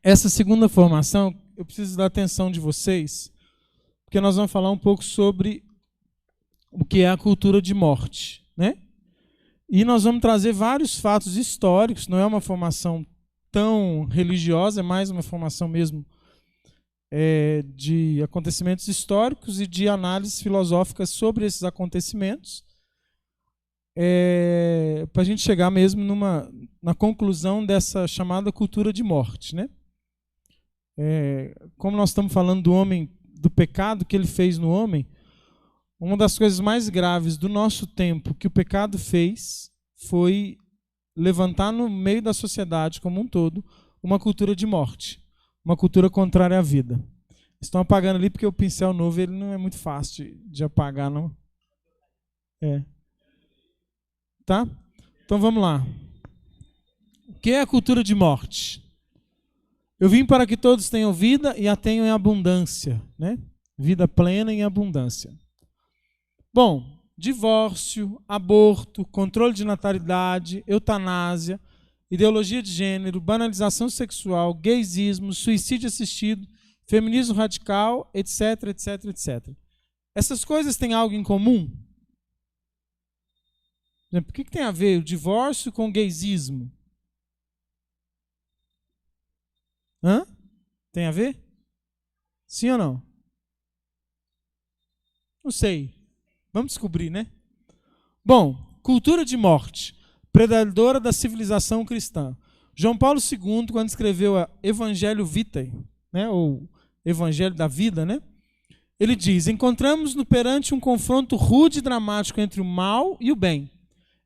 essa segunda formação, eu preciso da atenção de vocês, porque nós vamos falar um pouco sobre o que é a cultura de morte, né? E nós vamos trazer vários fatos históricos, não é uma formação tão religiosa, é mais uma formação mesmo de acontecimentos históricos e de análises filosóficas sobre esses acontecimentos, para a gente chegar mesmo na conclusão dessa chamada cultura de morte, né? Como nós estamos falando do homem, do pecado que ele fez no homem, uma das coisas mais graves do nosso tempo que o pecado fez foi levantar no meio da sociedade como um todo uma cultura de morte, uma cultura contrária à vida. Estão apagando ali porque o pincel novo ele não é muito fácil de apagar, não. Tá? Então vamos lá. O que é a cultura de morte? Eu vim para que todos tenham vida e a tenham em abundância, né? Vida plena em abundância. Bom, divórcio, aborto, controle de natalidade, eutanásia, ideologia de gênero, banalização sexual, gaysismo, suicídio assistido, feminismo radical, etc, etc, etc. Essas coisas têm algo em comum? Por que tem a ver o divórcio com o gaysismo? Tem a ver? Sim ou não? Não sei. Vamos descobrir, né? Bom, cultura de morte, predadora da civilização cristã. João Paulo II, quando escreveu a Evangelho Vitae, né, ou Evangelho da Vida, né, ele diz: encontramos-nos perante um confronto rude e dramático entre o mal e o bem,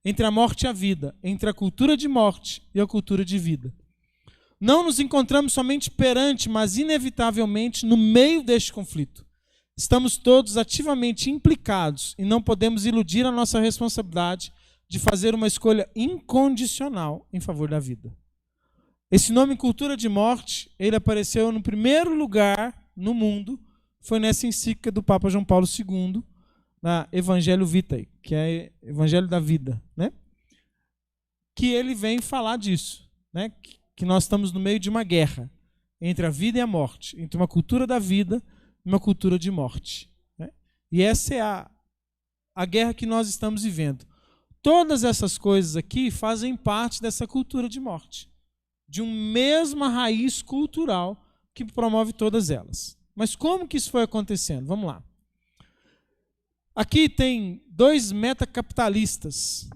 entre a morte e a vida, entre a cultura de morte e a cultura de vida. Não nos encontramos somente perante, mas inevitavelmente no meio deste conflito. Estamos todos ativamente implicados e não podemos iludir a nossa responsabilidade de fazer uma escolha incondicional em favor da vida. Esse nome cultura de morte, ele apareceu no primeiro lugar no mundo, foi nessa encíclica do Papa João Paulo II, na Evangelho Vitae, que é Evangelho da Vida, né? Que ele vem falar disso, né? Que nós estamos no meio de uma guerra entre a vida e a morte, entre uma cultura da vida e uma cultura de morte, né? E essa é a guerra que nós estamos vivendo. Todas essas coisas aqui fazem parte dessa cultura de morte, de uma mesma raiz cultural que promove todas elas. Mas como que isso foi acontecendo? Vamos lá. Aqui tem dois metacapitalistas,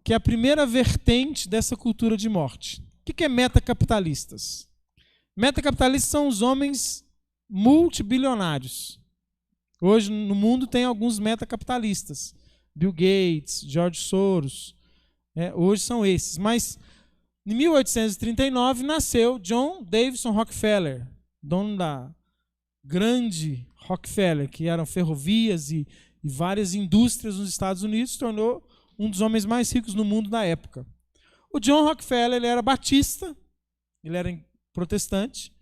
que é a primeira vertente dessa cultura de morte. O que é metacapitalistas? Metacapitalistas são os homens multibilionários. Hoje no mundo tem alguns metacapitalistas. Bill Gates, George Soros. Hoje são esses. Mas em 1839 nasceu John Davison Rockefeller, dono da grande Rockefeller, que eram ferrovias e várias indústrias nos Estados Unidos, se tornou um dos homens mais ricos no mundo na época. O John Rockefeller, ele era batista, ele era protestante,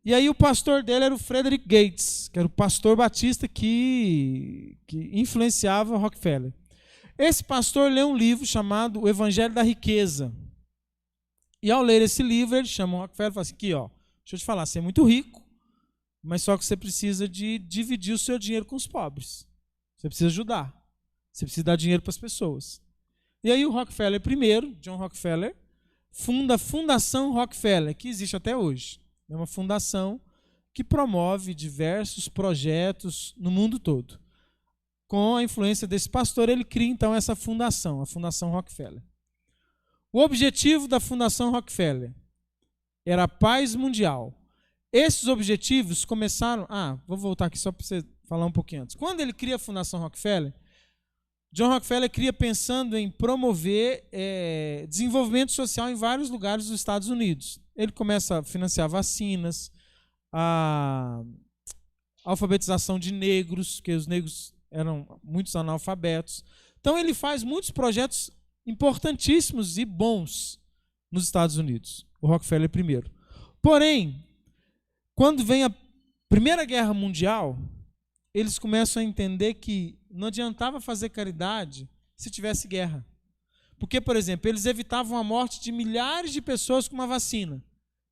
e aí o pastor dele era o Frederick Gates, que era o pastor batista que influenciava Rockefeller. Esse pastor leu um livro chamado O Evangelho da Riqueza. E ao ler esse livro, ele chama o Rockefeller e fala assim: aqui, ó, deixa eu te falar, você é muito rico, mas só que você precisa de dividir o seu dinheiro com os pobres. Você precisa ajudar. Você precisa dar dinheiro para as pessoas. E aí o Rockefeller primeiro, John Rockefeller, funda a Fundação Rockefeller, que existe até hoje. É uma fundação que promove diversos projetos no mundo todo. Com a influência desse pastor, ele cria então essa fundação, a Fundação Rockefeller. O objetivo da Fundação Rockefeller era a paz mundial. Esses objetivos começaram... vou voltar aqui só para você falar um pouquinho antes. Quando ele cria a Fundação Rockefeller, John Rockefeller cria pensando em promover desenvolvimento social em vários lugares dos Estados Unidos. Ele começa a financiar vacinas, a alfabetização de negros, porque os negros eram muitos analfabetos. Então ele faz muitos projetos importantíssimos e bons nos Estados Unidos, o Rockefeller primeiro. Porém, quando vem a Primeira Guerra Mundial, eles começam a entender que não adiantava fazer caridade se tivesse guerra. Porque, por exemplo, eles evitavam a morte de milhares de pessoas com uma vacina.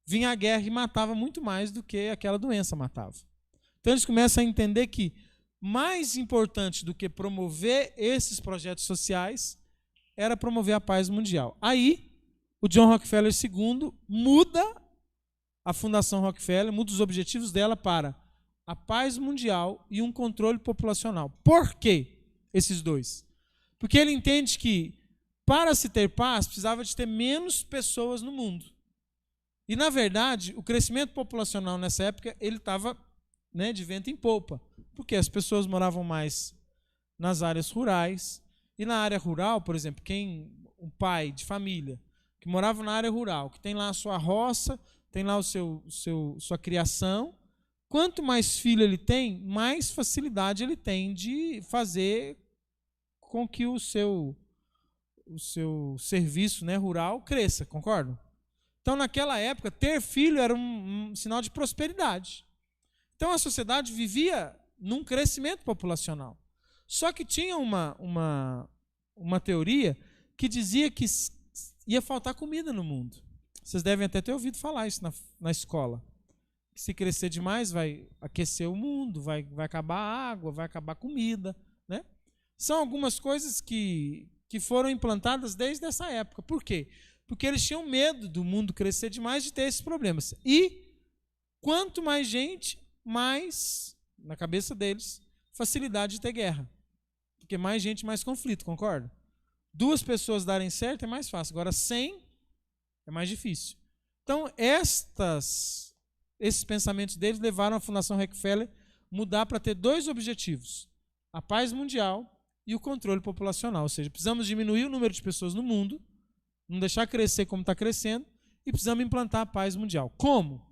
vinha a guerra e matava muito mais do que aquela doença matava. Então eles começam a entender que mais importante do que promover esses projetos sociais era promover a paz mundial. Aí, o John Rockefeller II muda a Fundação Rockefeller, muda os objetivos dela para a paz mundial e um controle populacional. Por quê esses dois? Porque ele entende que para se ter paz, precisava de ter menos pessoas no mundo. E, na verdade, o crescimento populacional nessa época, ele estava, né, de vento em popa. Porque as pessoas moravam mais nas áreas rurais. E na área rural, por exemplo, um pai de família que morava na área rural, que tem lá a sua roça, tem lá sua criação, quanto mais filho ele tem, mais facilidade ele tem de fazer com que o seu serviço, né, rural cresça, concorda? Então, naquela época, ter filho era um sinal de prosperidade. Então, a sociedade vivia num crescimento populacional. Só que tinha uma teoria que dizia que ia faltar comida no mundo. Vocês devem até ter ouvido falar isso na escola. Que se crescer demais, vai aquecer o mundo, vai acabar a água, vai acabar a comida, né? São algumas coisas que foram implantadas desde essa época. Por quê? Porque eles tinham medo do mundo crescer demais, de ter esses problemas. E quanto mais gente, mais, na cabeça deles, facilidade de ter guerra. Porque mais gente, mais conflito, concorda? 2 pessoas darem certo é mais fácil. Agora 100 é mais difícil. Então, esses pensamentos deles levaram a Fundação Rockefeller mudar para ter 2 objetivos: a paz mundial e o controle populacional. Ou seja, precisamos diminuir o número de pessoas no mundo, não deixar crescer como está crescendo, e precisamos implantar a paz mundial. Como?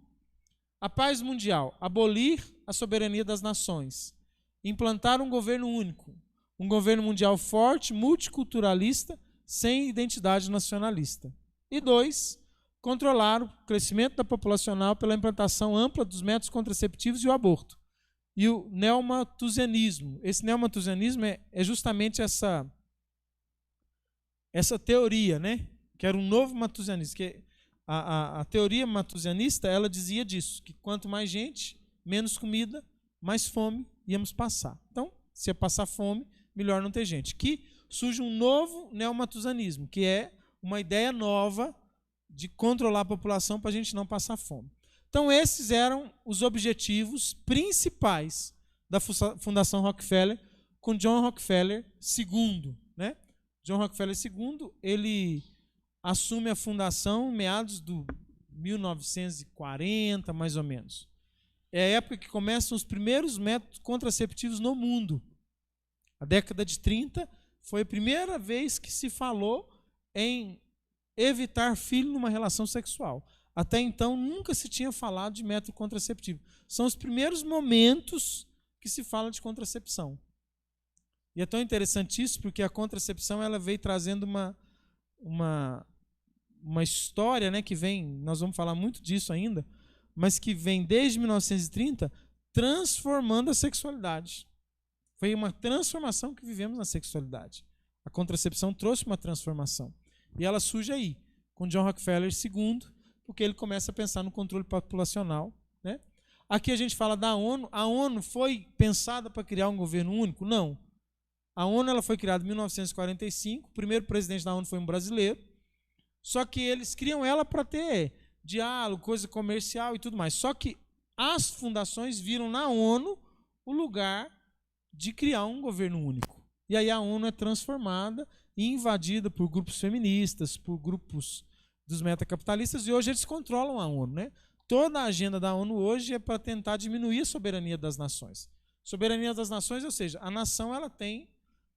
A paz mundial: abolir a soberania das nações, implantar um governo único, um governo mundial forte, multiculturalista, sem identidade nacionalista. E 2, controlar o crescimento da populacional pela implantação ampla dos métodos contraceptivos e o aborto. E o neomalthusianismo. Esse neomalthusianismo é justamente essa teoria, né? Que era um novo malthusianismo. Que a teoria malthusianista, ela dizia disso, que quanto mais gente, menos comida, mais fome íamos passar. Então, se ia passar fome, melhor não ter gente. Que surge um novo neomalthusianismo, que é uma ideia nova de controlar a população para a gente não passar fome. Então, esses eram os objetivos principais da Fundação Rockefeller com John Rockefeller II, né? John Rockefeller II, ele assume a fundação em meados do 1940, mais ou menos. É a época que começam os primeiros métodos contraceptivos no mundo. A década de 30 foi a primeira vez que se falou em evitar filho numa relação sexual. Até então, nunca se tinha falado de método contraceptivo. São os primeiros momentos que se fala de contracepção. E é tão interessante isso, porque a contracepção ela veio trazendo uma história, né, que vem, nós vamos falar muito disso ainda, mas que vem desde 1930 transformando a sexualidade. Foi uma transformação que vivemos na sexualidade. A contracepção trouxe uma transformação. E ela surge aí, com John Rockefeller II, porque ele começa a pensar no controle populacional, né? Aqui a gente fala da ONU. A ONU foi pensada para criar um governo único? Não. A ONU ela foi criada em 1945, o primeiro presidente da ONU foi um brasileiro, só que eles criam ela para ter diálogo, coisa comercial e tudo mais. Só que as fundações viram na ONU o lugar de criar um governo único. E aí a ONU é transformada e invadida por grupos feministas, por grupos dos metacapitalistas, e hoje eles controlam a ONU, né? Toda a agenda da ONU hoje é para tentar diminuir a soberania das nações. Soberania das nações, ou seja, a nação ela tem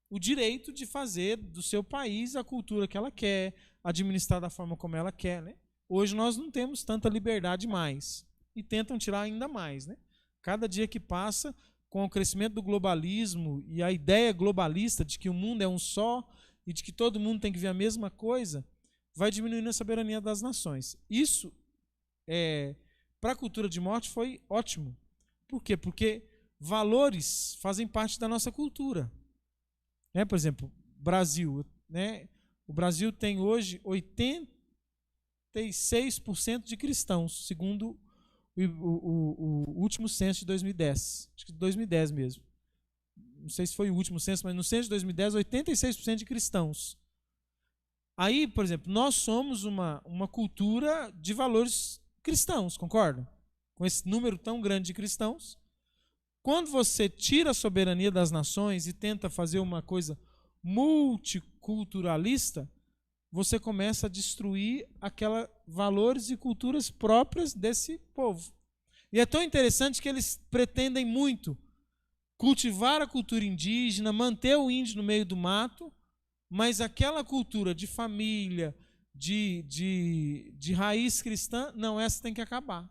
o direito de fazer do seu país a cultura que ela quer, administrar da forma como ela quer, né? Hoje nós não temos tanta liberdade mais e tentam tirar ainda mais, né? Cada dia que passa, com o crescimento do globalismo e a ideia globalista de que o mundo é um só e de que todo mundo tem que ver a mesma coisa, vai diminuindo a soberania das nações. Isso, para a cultura de morte, foi ótimo. Por quê? Porque valores fazem parte da nossa cultura. Né? Por exemplo, Brasil. Né? O Brasil tem hoje 86% de cristãos, segundo o último censo de 2010. Acho que de 2010 mesmo. Não sei se foi o último censo, mas no censo de 2010, 86% de cristãos. Aí, por exemplo, nós somos uma cultura de valores cristãos, concorda? Com esse número tão grande de cristãos. Quando você tira a soberania das nações e tenta fazer uma coisa multiculturalista, você começa a destruir aqueles valores e culturas próprias desse povo. E é tão interessante que eles pretendem muito cultivar a cultura indígena, manter o índio no meio do mato, mas aquela cultura de família, de raiz cristã, não, essa tem que acabar.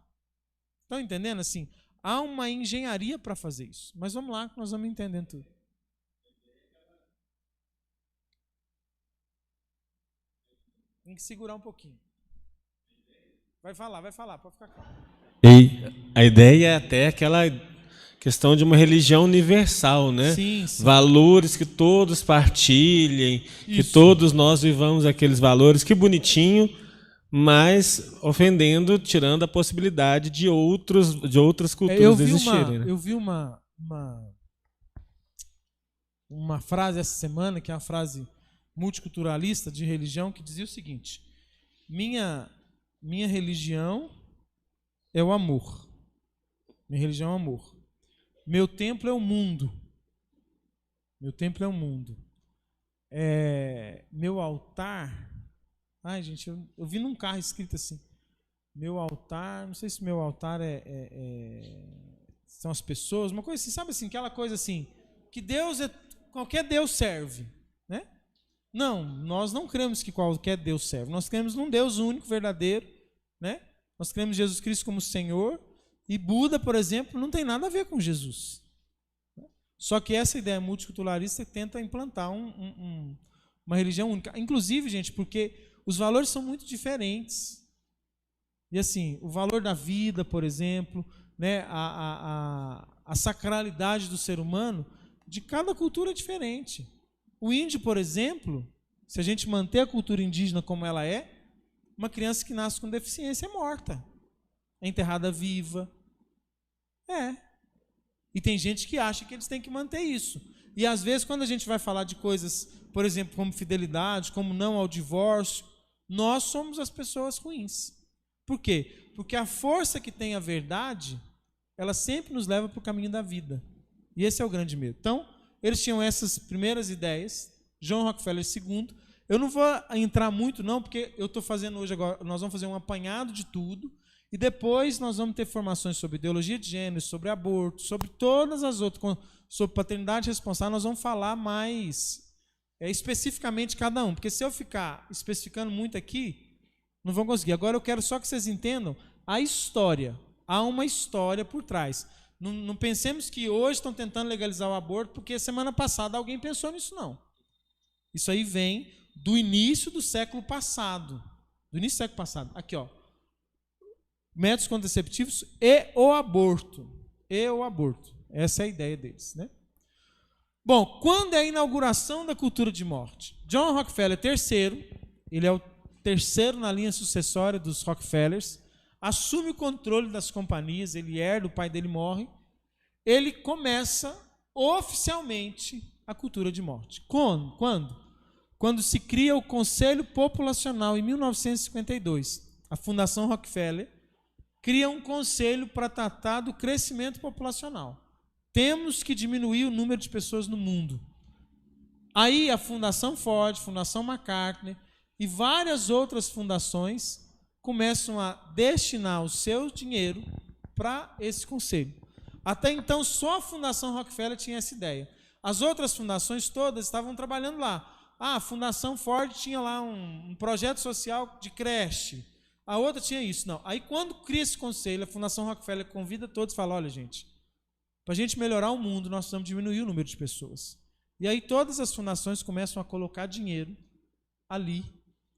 Estão entendendo? Assim, há uma engenharia para fazer isso. Mas vamos lá, que nós vamos entendendo tudo. Tem que segurar um pouquinho. Vai falar, pode ficar calmo. E a ideia é até aquela questão de uma religião universal, né? Sim, sim. Valores que todos partilhem, que todos nós vivamos aqueles valores. Que bonitinho, mas ofendendo, tirando a possibilidade de outras culturas existirem. Eu vi uma frase essa semana, que é uma frase multiculturalista de religião, que dizia o seguinte: minha religião é o amor. Minha religião é o amor. Meu templo é o mundo. Meu templo é o mundo. Meu altar... Ai, gente, eu vi num carro escrito assim. Meu altar... Não sei se meu altar são as pessoas. Uma coisa assim, sabe assim? Aquela coisa assim, que Deus é... Qualquer Deus serve, né? Não, nós não cremos que qualquer Deus serve. Nós cremos num Deus único, verdadeiro, né? Nós cremos em Jesus Cristo como Senhor. E Buda, por exemplo, não tem nada a ver com Jesus. Só que essa ideia multiculturalista tenta implantar uma religião única. Inclusive, gente, porque os valores são muito diferentes. E assim, o valor da vida, por exemplo, né, a sacralidade do ser humano, de cada cultura é diferente. O índio, por exemplo, se a gente manter a cultura indígena como ela é, uma criança que nasce com deficiência é morta. É enterrada viva. E tem gente que acha que eles têm que manter isso. E às vezes, quando a gente vai falar de coisas, por exemplo, como fidelidade, como não ao divórcio, nós somos as pessoas ruins. Por quê? Porque a força que tem a verdade, ela sempre nos leva para o caminho da vida. E esse é o grande medo. Então, eles tinham essas primeiras ideias, John Rockefeller II. Eu não vou entrar muito não, porque eu estou fazendo hoje agora, nós vamos fazer um apanhado de tudo, e depois nós vamos ter formações sobre ideologia de gênero, sobre aborto, sobre todas as outras, sobre paternidade responsável. Nós vamos falar mais especificamente cada um, porque se eu ficar especificando muito aqui, não vão conseguir. Agora eu quero só que vocês entendam a história. Há uma história por trás. Não pensemos que hoje estão tentando legalizar o aborto porque semana passada alguém pensou nisso, não. Isso aí vem do início do século passado. Do início do século passado. Aqui, ó. Métodos contraceptivos e o aborto. Essa é a ideia deles, né? Bom, quando é a inauguração da cultura de morte? John Rockefeller III, ele é o terceiro na linha sucessória dos Rockefellers, assume o controle das companhias, ele herda, o pai dele morre, ele começa oficialmente a cultura de morte. Quando? Quando se cria o Conselho Populacional, em 1952. A Fundação Rockefeller cria um conselho para tratar do crescimento populacional. Temos que diminuir o número de pessoas no mundo. Aí a Fundação Ford, Fundação MacArthur e várias outras fundações começam a destinar o seu dinheiro para esse conselho. Até então, só a Fundação Rockefeller tinha essa ideia. As outras fundações todas estavam trabalhando lá. A Fundação Ford tinha lá um projeto social de creche. A outra tinha isso. Não. Aí, quando cria esse conselho, a Fundação Rockefeller convida todos e fala: olha, gente, para a gente melhorar o mundo, nós precisamos diminuir o número de pessoas. E aí todas as fundações começam a colocar dinheiro ali,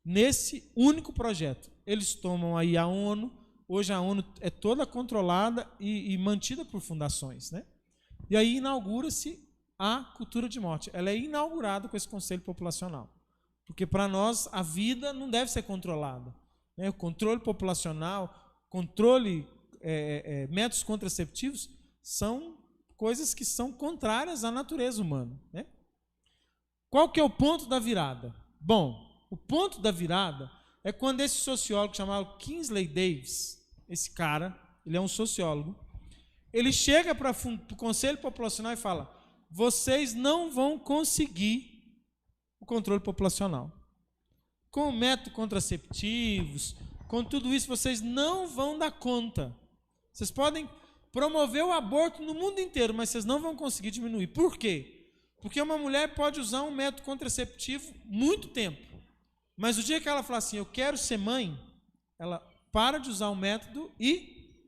nesse único projeto. Eles tomam aí a ONU. Hoje a ONU é toda controlada e mantida por fundações, né? E aí inaugura-se a cultura de morte. Ela é inaugurada com esse conselho populacional. Porque para nós a vida não deve ser controlada. né, o controle populacional, controle, métodos contraceptivos, são coisas que são contrárias à natureza humana, né? Qual que é o ponto da virada? Bom, o ponto da virada é quando esse sociólogo chamado Kingsley Davis, esse cara, ele é um sociólogo, ele chega para o Conselho Populacional e fala: vocês não vão conseguir o controle populacional. Com métodos contraceptivos, com tudo isso, vocês não vão dar conta. Vocês podem promover o aborto no mundo inteiro, mas vocês não vão conseguir diminuir. Por quê? Porque uma mulher pode usar um método contraceptivo muito tempo, mas o dia que ela fala assim, eu quero ser mãe, ela para de usar o método e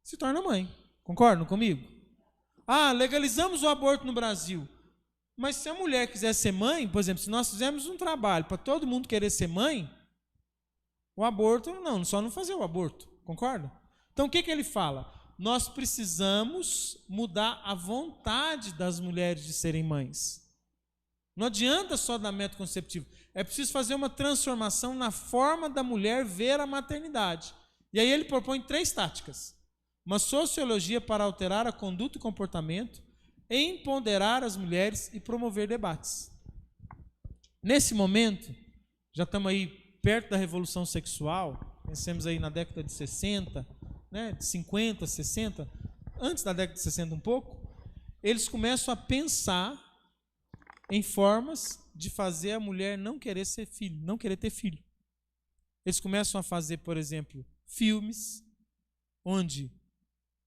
se torna mãe. Concordam comigo? Ah, legalizamos o aborto no Brasil. Mas se a mulher quiser ser mãe, por exemplo, se nós fizermos um trabalho para todo mundo querer ser mãe, o aborto, não, só não fazer o aborto. Concorda? Então o que ele fala? Nós precisamos mudar a vontade das mulheres de serem mães. Não adianta só dar método conceptivo. É preciso fazer uma transformação na forma da mulher ver a maternidade. E aí ele propõe 3 táticas. Uma sociologia para alterar a conduta e comportamento, empoderar as mulheres e promover debates. Nesse momento, já estamos aí perto da revolução sexual, pensemos aí na década de 60, né, de 50, 60, antes da década de 60 um pouco, eles começam a pensar em formas de fazer a mulher não querer ser filho, não querer ter filho. Eles começam a fazer, por exemplo, filmes onde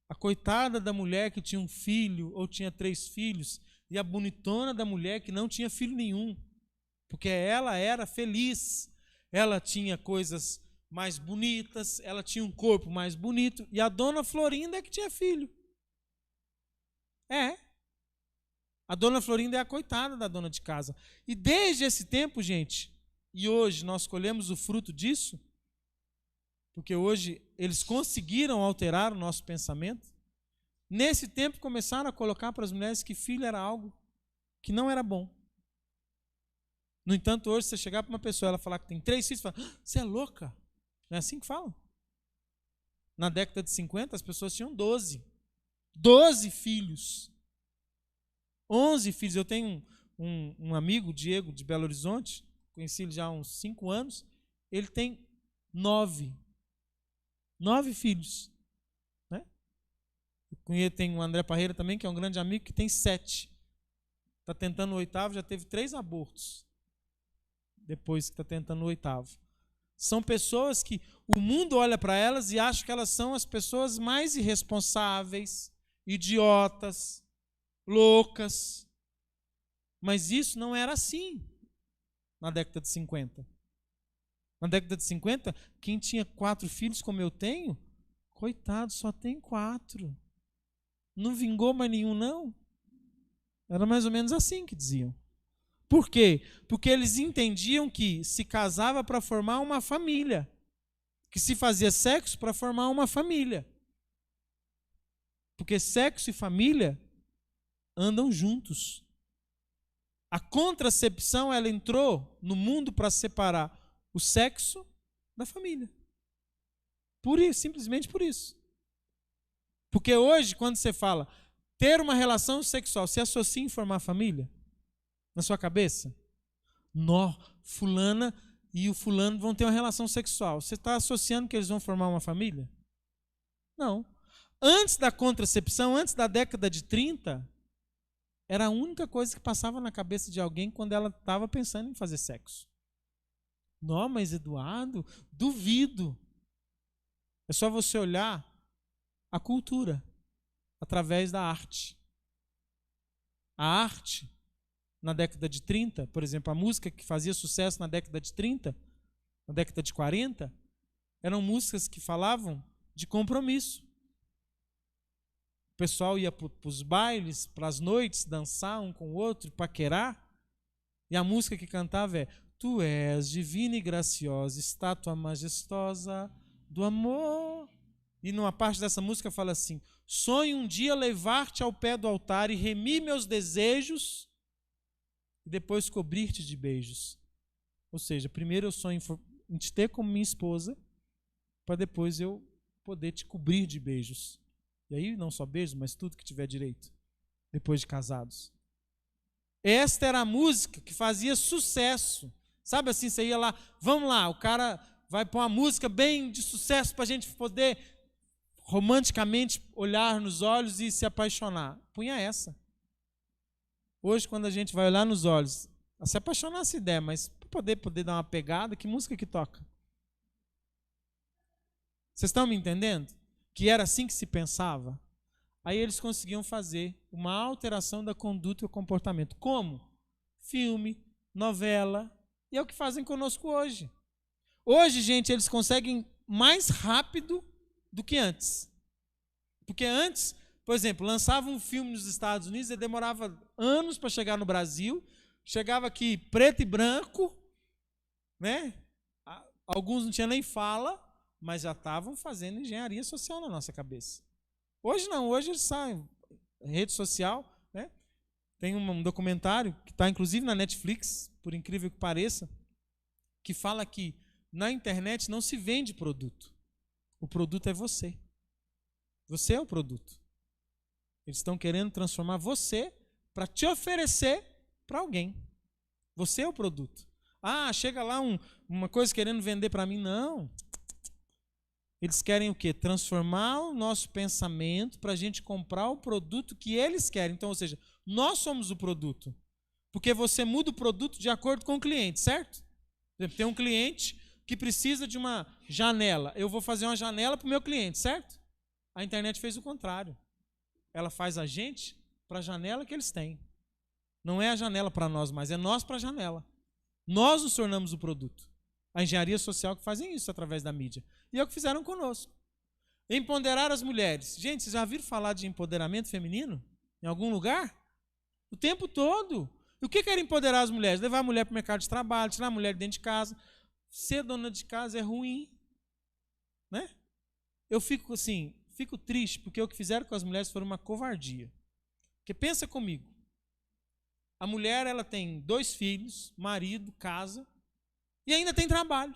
a coitada da mulher que tinha um filho ou tinha 3 filhos e a bonitona da mulher que não tinha filho nenhum, porque ela era feliz, ela tinha coisas mais bonitas, ela tinha um corpo mais bonito, e a dona Florinda é que tinha filho. A dona Florinda é a coitada da dona de casa. E desde esse tempo, gente, e hoje nós colhemos o fruto disso, porque hoje eles conseguiram alterar o nosso pensamento. Nesse tempo começaram a colocar para as mulheres que filho era algo que não era bom. No entanto, hoje você chegar para uma pessoa, ela falar que tem 3 filhos, você fala, você é louca? Não é assim que falam? Na década de 50, as pessoas tinham 12 filhos. 11 filhos. Eu tenho um amigo, Diego, de Belo Horizonte, conheci ele já há uns 5 anos, ele tem 9 filhos. Né? Tem o André Parreira também, que é um grande amigo, que tem 7. Está tentando o 8º, já teve 3 abortos. Depois que está tentando o 8º. São pessoas que o mundo olha para elas e acha que elas são as pessoas mais irresponsáveis, idiotas, loucas. Mas isso não era assim na década de 50. Na década de 50, quem tinha 4 filhos como eu tenho, coitado, só tem 4. Não vingou mais nenhum, não. Era mais ou menos assim que diziam. Por quê? Porque eles entendiam que se casava para formar uma família, que se fazia sexo para formar uma família. Porque sexo e família andam juntos. A contracepção, ela entrou no mundo para separar o sexo da família. Por isso, simplesmente por isso. Porque hoje, quando você fala ter uma relação sexual, se associa em formar família? Na sua cabeça? Fulana e o fulano vão ter uma relação sexual. Você está associando que eles vão formar uma família? Não. Antes da contracepção, antes da década de 30, era a única coisa que passava na cabeça de alguém quando ela estava pensando em fazer sexo. Não, mas Eduardo, duvido. É só você olhar a cultura através da arte. A arte, na década de 30, por exemplo, a música que fazia sucesso na década de 30, na década de 40, eram músicas que falavam de compromisso. O pessoal ia para os bailes, para as noites, dançar um com o outro, paquerar, e a música que cantava é: Tu és divina e graciosa, estátua majestosa do amor. E numa parte dessa música fala assim: sonho um dia levar-te ao pé do altar e remir meus desejos e depois cobrir-te de beijos. Ou seja, primeiro eu sonho em te ter como minha esposa para depois eu poder te cobrir de beijos. E aí não só beijos, mas tudo que tiver direito, depois de casados. Esta era a música que fazia sucesso. Sabe assim, você ia lá, vamos lá, o cara vai pôr uma música bem de sucesso para a gente poder romanticamente olhar nos olhos e se apaixonar. Punha essa. Hoje, quando a gente vai olhar nos olhos, se apaixonar se der, mas para poder dar uma pegada, que música que toca? Vocês estão me entendendo? Que era assim que se pensava? Aí eles conseguiam fazer uma alteração da conduta e o comportamento. Como? Filme, novela, e é o que fazem conosco hoje. Hoje, gente, eles conseguem mais rápido do que antes. Porque antes, por exemplo, lançava um filme nos Estados Unidos e demorava anos para chegar no Brasil, chegava aqui preto e branco, né? Alguns não tinham nem fala, mas já estavam fazendo engenharia social na nossa cabeça. Hoje não, hoje eles saem, rede social, né? Tem um documentário que está inclusive na Netflix, por incrível que pareça, que fala que na internet não se vende produto. O produto é você. Você é o produto. Eles estão querendo transformar você para te oferecer para alguém. Você é o produto. Ah, chega lá uma coisa querendo vender para mim. Não. Eles querem o quê? Transformar o nosso pensamento para a gente comprar o produto que eles querem. Então, ou seja, nós somos o produto. Porque você muda o produto de acordo com o cliente, certo? Tem um cliente que precisa de uma janela. Eu vou fazer uma janela para o meu cliente, certo? A internet fez o contrário. Ela faz a gente para a janela que eles têm. Não é a janela para nós, mas é nós para a janela. Nós nos tornamos o produto. A engenharia social que fazem isso através da mídia. E é o que fizeram conosco. Empoderar as mulheres. Gente, vocês já viram falar de empoderamento feminino? Em algum lugar? O tempo todo. E o que era empoderar as mulheres? Levar a mulher para o mercado de trabalho, tirar a mulher de dentro de casa. Ser dona de casa é ruim. Né? Eu fico assim, fico triste, porque o que fizeram com as mulheres foi uma covardia. Porque pensa comigo. A mulher, ela tem 2 filhos, marido, casa, e ainda tem trabalho.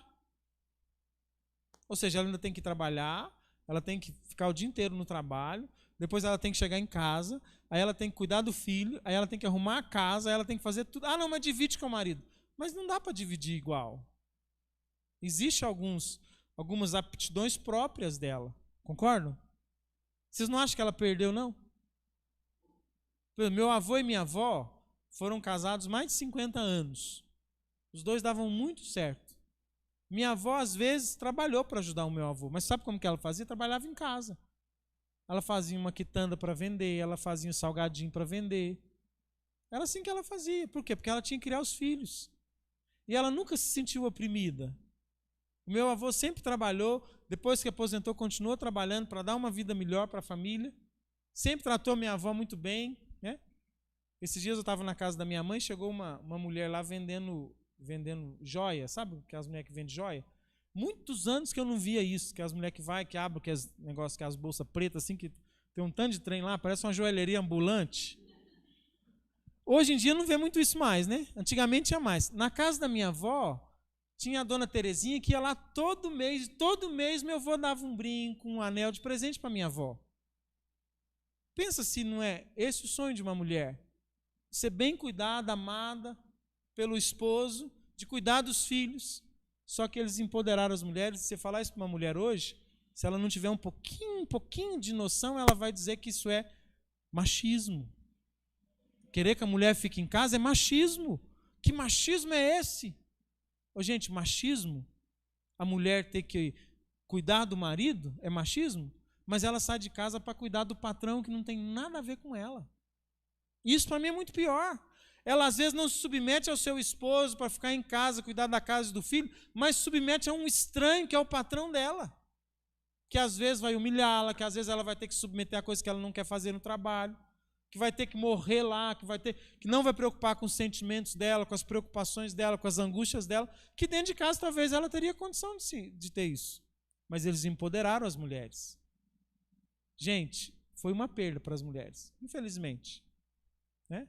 Ou seja, ela ainda tem que trabalhar, ela tem que ficar o dia inteiro no trabalho, depois ela tem que chegar em casa, aí ela tem que cuidar do filho, aí ela tem que arrumar a casa, aí ela tem que fazer tudo. Ah, não, mas divide com o marido. Mas não dá para dividir igual. Existem algumas aptidões próprias dela. Concordam? Vocês não acham que ela perdeu, não? Meu avô e minha avó foram casados mais de 50 anos. Os dois davam muito certo. Minha avó, às vezes, trabalhou para ajudar o meu avô. Mas sabe como que ela fazia? Trabalhava em casa. Ela fazia uma quitanda para vender, ela fazia um salgadinho para vender. Era assim que ela fazia. Por quê? Porque ela tinha que criar os filhos. E ela nunca se sentiu oprimida. O meu avô sempre trabalhou, depois que aposentou, continuou trabalhando para dar uma vida melhor para a família. Sempre tratou minha avó muito bem, né? Esses dias eu estava na casa da minha mãe, chegou uma mulher lá vendendo joia, sabe? Aquelas mulheres que vendem joia. Muitos anos que eu não via isso, que as mulheres que abrem aqueles negócios, aquelas bolsas pretas, assim, que tem um tanto de trem lá, parece uma joalheria ambulante. Hoje em dia não vê muito isso mais, né? Antigamente tinha mais. Na casa da minha avó, tinha a dona Terezinha que ia lá todo mês meu avô dava um brinco, um anel de presente para minha avó. Pensa se não é esse o sonho de uma mulher. Ser bem cuidada, amada pelo esposo, de cuidar dos filhos. Só que eles empoderaram as mulheres. Se você falar isso para uma mulher hoje, se ela não tiver um pouquinho de noção, ela vai dizer que isso é machismo. Querer que a mulher fique em casa é machismo. Que machismo é esse? Ô, gente, machismo, a mulher ter que cuidar do marido, é machismo? Mas ela sai de casa para cuidar do patrão que não tem nada a ver com ela. Isso para mim é muito pior. Ela às vezes não se submete ao seu esposo para ficar em casa, cuidar da casa e do filho, mas se submete a um estranho que é o patrão dela. Que às vezes vai humilhá-la, que às vezes ela vai ter que submeter a coisa que ela não quer fazer no trabalho, que vai ter que morrer lá, que não vai preocupar com os sentimentos dela, com as preocupações dela, com as angústias dela, que dentro de casa talvez ela teria condição de ter isso. Mas eles empoderaram as mulheres. Gente, foi uma perda para as mulheres, infelizmente. Né?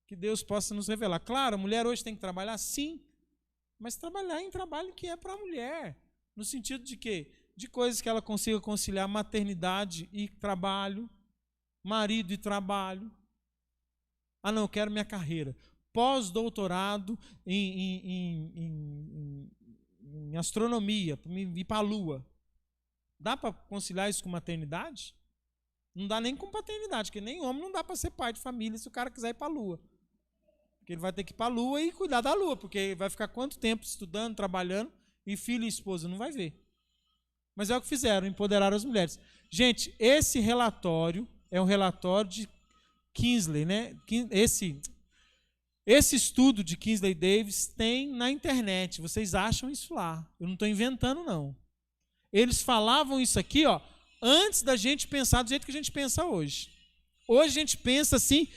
Que Deus possa nos revelar. Claro, a mulher hoje tem que trabalhar, sim, mas trabalhar em trabalho que é para a mulher. No sentido de quê? de coisas que ela consiga conciliar maternidade e trabalho, marido e trabalho. Ah, não, eu quero minha carreira. Pós-doutorado em astronomia, para ir para a Lua. Dá para conciliar isso com maternidade? Não dá nem com paternidade, porque nem homem não dá para ser pai de família se o cara quiser ir para a Lua. Porque ele vai ter que ir para a Lua e cuidar da Lua, porque vai ficar quanto tempo estudando, trabalhando, e filho e esposa não vai ver. Mas é o que fizeram, empoderaram as mulheres. Gente, esse relatório é um relatório de Kingsley, né? Esse estudo de Kingsley Davis tem na internet. Vocês acham isso lá? Eu não estou inventando, não. Eles falavam isso aqui, ó, antes da gente pensar do jeito que a gente pensa hoje. Hoje a gente pensa assim,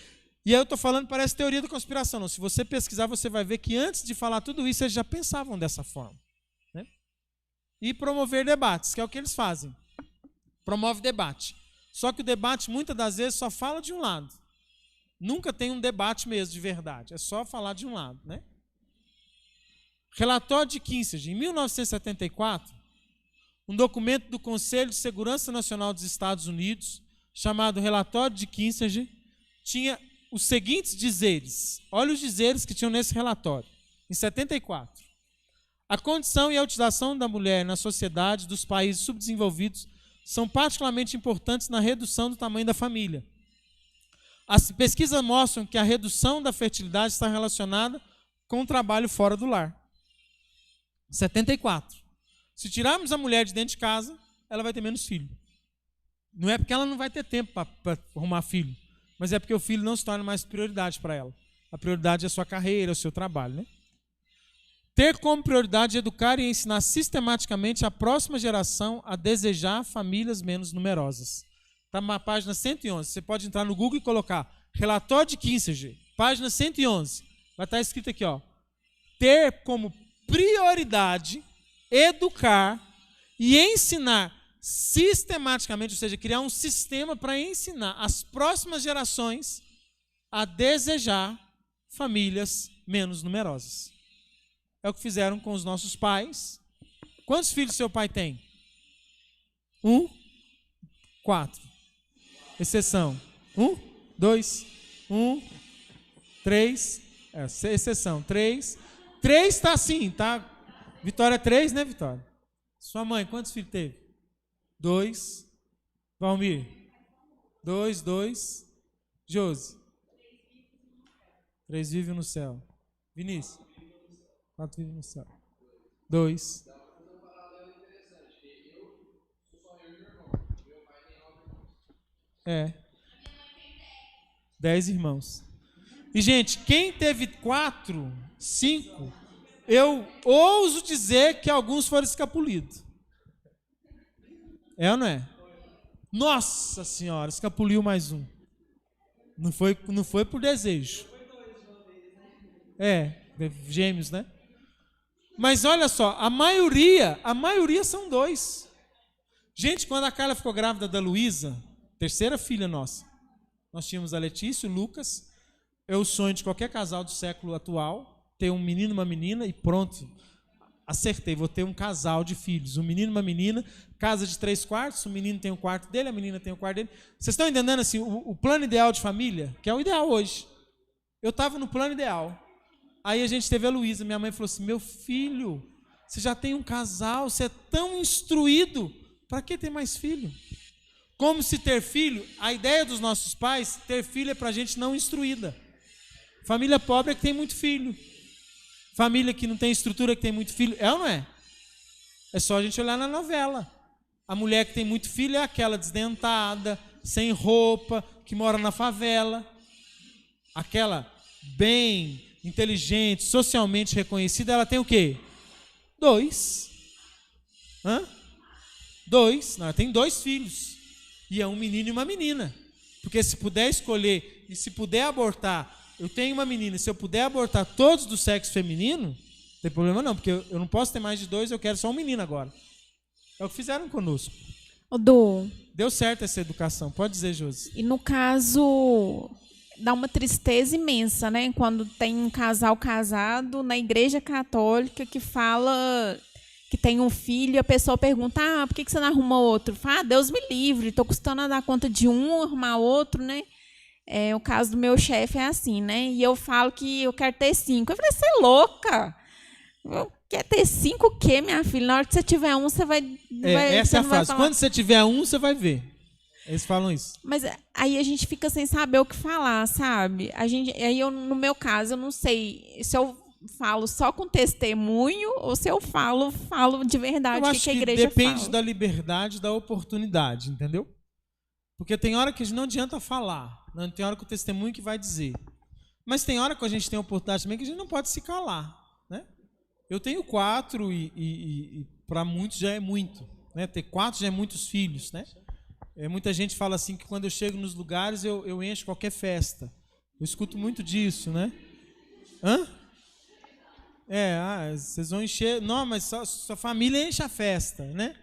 e aí eu estou falando, parece teoria da conspiração. Não. Se você pesquisar, você vai ver que antes de falar tudo isso, eles já pensavam dessa forma. Né? E promover debates, que é o que eles fazem. Promove debate. Só que o debate, muitas das vezes, só fala de um lado. Nunca tem um debate mesmo, de verdade. É só falar de um lado. Né? Relatório de Kissinger, em 1974, um documento do Conselho de Segurança Nacional dos Estados Unidos, chamado Relatório de Kissinger, tinha os seguintes dizeres. Olha os dizeres que tinham nesse relatório. Em 74. A condição e a utilização da mulher na sociedade dos países subdesenvolvidos são particularmente importantes na redução do tamanho da família. As pesquisas mostram que a redução da fertilidade está relacionada com o trabalho fora do lar. 74. Se tirarmos a mulher de dentro de casa, ela vai ter menos filho. Não é porque ela não vai ter tempo para arrumar filho, mas é porque o filho não se torna mais prioridade para ela. A prioridade é a sua carreira, o seu trabalho. Né? Ter como prioridade educar e ensinar sistematicamente a próxima geração a desejar famílias menos numerosas. Está na página 111. Você pode entrar no Google e colocar Relatório de Kissinger, página 111. Vai estar escrito aqui, ó. Ter como prioridade educar e ensinar sistematicamente, ou seja, criar um sistema para ensinar as próximas gerações a desejar famílias menos numerosas. É o que fizeram com os nossos pais. Quantos filhos seu pai tem? 4. Exceção. 2, 3. Exceção. 3. 3 está assim, tá? Vitória 3, né, Vitória? Sua mãe, quantos filhos teve? 2. Valmir? 2. Josi? 3 vivem no céu. Vinícius? 4 vivem no céu. 2. É. 10 irmãos. E, gente, quem teve 4, 5, eu ouso dizer que alguns foram escapulidos. É ou não é? Nossa Senhora, escapuliu mais um. Não foi por desejo. Gêmeos, né? Mas olha só, a maioria são 2. Gente, quando a Carla ficou grávida da Luísa, terceira filha nossa, nós tínhamos a Letícia, o Lucas. É o sonho de qualquer casal do século atual, ter um menino e uma menina, e pronto, acertei, vou ter um casal de filhos, um menino e uma menina, casa de 3 quartos, o menino tem o quarto dele, a menina tem o quarto dele. Vocês estão entendendo assim, o plano ideal de família, que é o ideal hoje. Eu estava no plano ideal. Aí a gente teve a Luísa, minha mãe falou assim, meu filho, você já tem um casal, você é tão instruído, para que ter mais filho? Como se ter filho, a ideia dos nossos pais, ter filho é para gente não instruída. Família pobre é que tem muito filho. Família que não tem estrutura, que tem muito filho. É ou não é? É só a gente olhar na novela. A mulher que tem muito filho é aquela desdentada, sem roupa, que mora na favela. Aquela bem inteligente, socialmente reconhecida, ela tem o quê? 2. 2. Não, ela tem 2 filhos. E é um menino e uma menina. Porque se puder escolher e se puder abortar, eu tenho uma menina, se eu puder abortar todos do sexo feminino, não tem problema não, porque eu não posso ter mais de 2, eu quero só um menino agora. É o que fizeram conosco. Deu certo essa educação, pode dizer, Josi. E no caso, dá uma tristeza imensa, né? Quando tem um casal casado na Igreja Católica que fala que tem um filho e a pessoa pergunta, por que você não arruma outro? Fala, Deus me livre, estou custando a dar conta de um, arrumar outro, né? O caso do meu chefe é assim, né? E eu falo que eu quero ter 5. Eu falei, você é louca? Quer ter 5 o quê, minha filha? Na hora que você tiver um, você vai... essa é a frase. Quando você tiver um, você vai ver. Eles falam isso. Mas aí a gente fica sem saber o que falar, sabe? No meu caso, eu não sei se eu falo só com testemunho ou se eu falo de verdade o que a igreja fala. Depende da liberdade, da oportunidade, entendeu? Porque tem hora que não adianta falar, não tem hora que o testemunho que vai dizer. Mas tem hora que a gente tem a oportunidade também que a gente não pode se calar, né? Eu tenho 4 e para muitos já é muito, né? Ter 4 já é muitos filhos, né? Muita gente fala assim que quando eu chego nos lugares eu encho qualquer festa. Eu escuto muito disso, né? Hã? Vocês vão encher... Não, mas sua família enche a festa, né?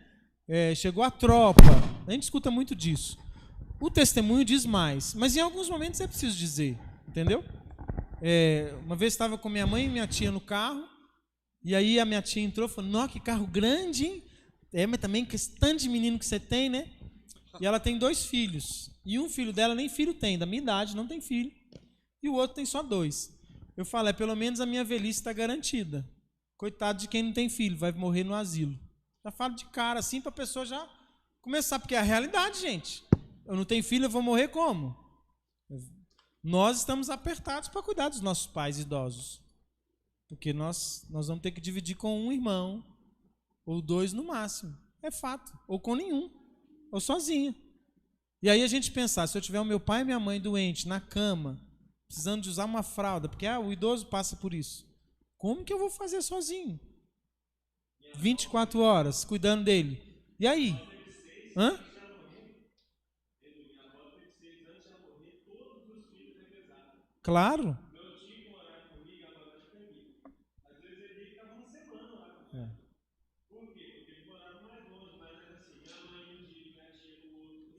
Chegou a tropa. A gente escuta muito disso. O testemunho diz mais, mas em alguns momentos é preciso dizer, entendeu? Uma vez estava com minha mãe e minha tia no carro, e aí a minha tia entrou e falou, nossa, que carro grande, hein? Mas também que esse tanto de menino que você tem, né? E ela tem 2 filhos, e um filho dela nem filho tem, da minha idade, não tem filho, e o outro tem só 2. Eu falo, pelo menos a minha velhice está garantida. Coitado de quem não tem filho, vai morrer no asilo. Já falo de cara assim para a pessoa já começar, porque é a realidade, gente. Eu não tenho filho, eu vou morrer como? Nós estamos apertados para cuidar dos nossos pais idosos. Porque nós vamos ter que dividir com um irmão, ou 2 no máximo. É fato. Ou com nenhum. Ou sozinho. E aí a gente pensar, se eu tiver o meu pai e minha mãe doente, na cama, precisando de usar uma fralda, porque o idoso passa por isso. Como que eu vou fazer sozinho? 24 horas, cuidando dele. E aí? Hã? Claro.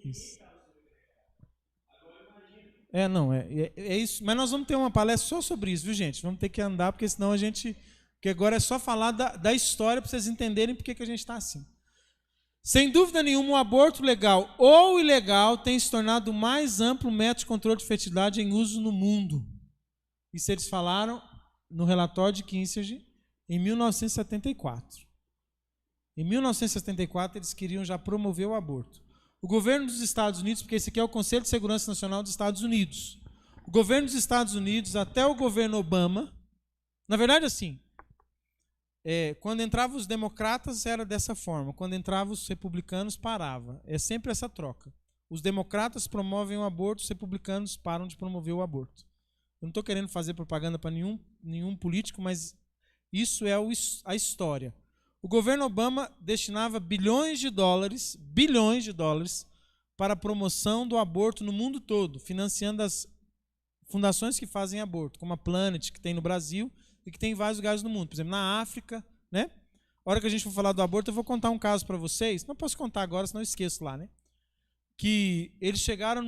Isso. É isso. Mas nós vamos ter uma palestra só sobre isso, viu, gente? Vamos ter que andar, porque senão a gente... Porque agora é só falar da história para vocês entenderem por que a gente está assim. Sem dúvida nenhuma, o aborto legal ou ilegal tem se tornado o mais amplo método de controle de fertilidade em uso no mundo. Isso eles falaram no relatório de Kinsey em 1974. Em 1974, eles queriam já promover o aborto. O governo dos Estados Unidos, porque esse aqui é o Conselho de Segurança Nacional dos Estados Unidos, o governo dos Estados Unidos, até o governo Obama, na verdade assim, quando entravam os democratas era dessa forma, quando entravam os republicanos parava. É sempre essa troca. Os democratas promovem o aborto, os republicanos param de promover o aborto. Eu não estou querendo fazer propaganda para nenhum político, mas isso é a história. O governo Obama destinava bilhões de dólares para a promoção do aborto no mundo todo, financiando as fundações que fazem aborto, como a Planet, que tem no Brasil e que tem em vários lugares do mundo. Por exemplo, na África, né? A hora que a gente for falar do aborto, eu vou contar um caso para vocês. Não posso contar agora, senão eu esqueço lá, né? Que eles chegaram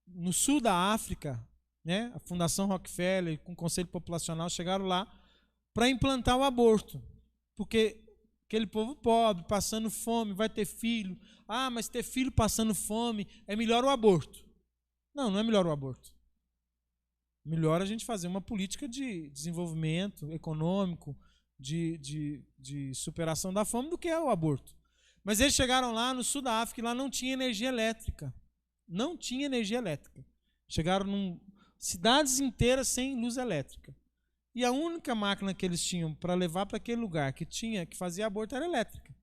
no sul da África, né? A Fundação Rockefeller, com o Conselho Populacional, chegaram lá para implantar o aborto. Porque aquele povo pobre, passando fome, vai ter filho. Mas ter filho passando fome é melhor o aborto. Não é melhor o aborto. Melhor a gente fazer uma política de desenvolvimento econômico, de superação da fome do que é o aborto. Mas eles chegaram lá no sul da África e lá não tinha energia elétrica. Não tinha energia elétrica. Chegaram cidades inteiras sem luz elétrica. E a única máquina que eles tinham para levar para aquele lugar que fazia aborto era elétrica.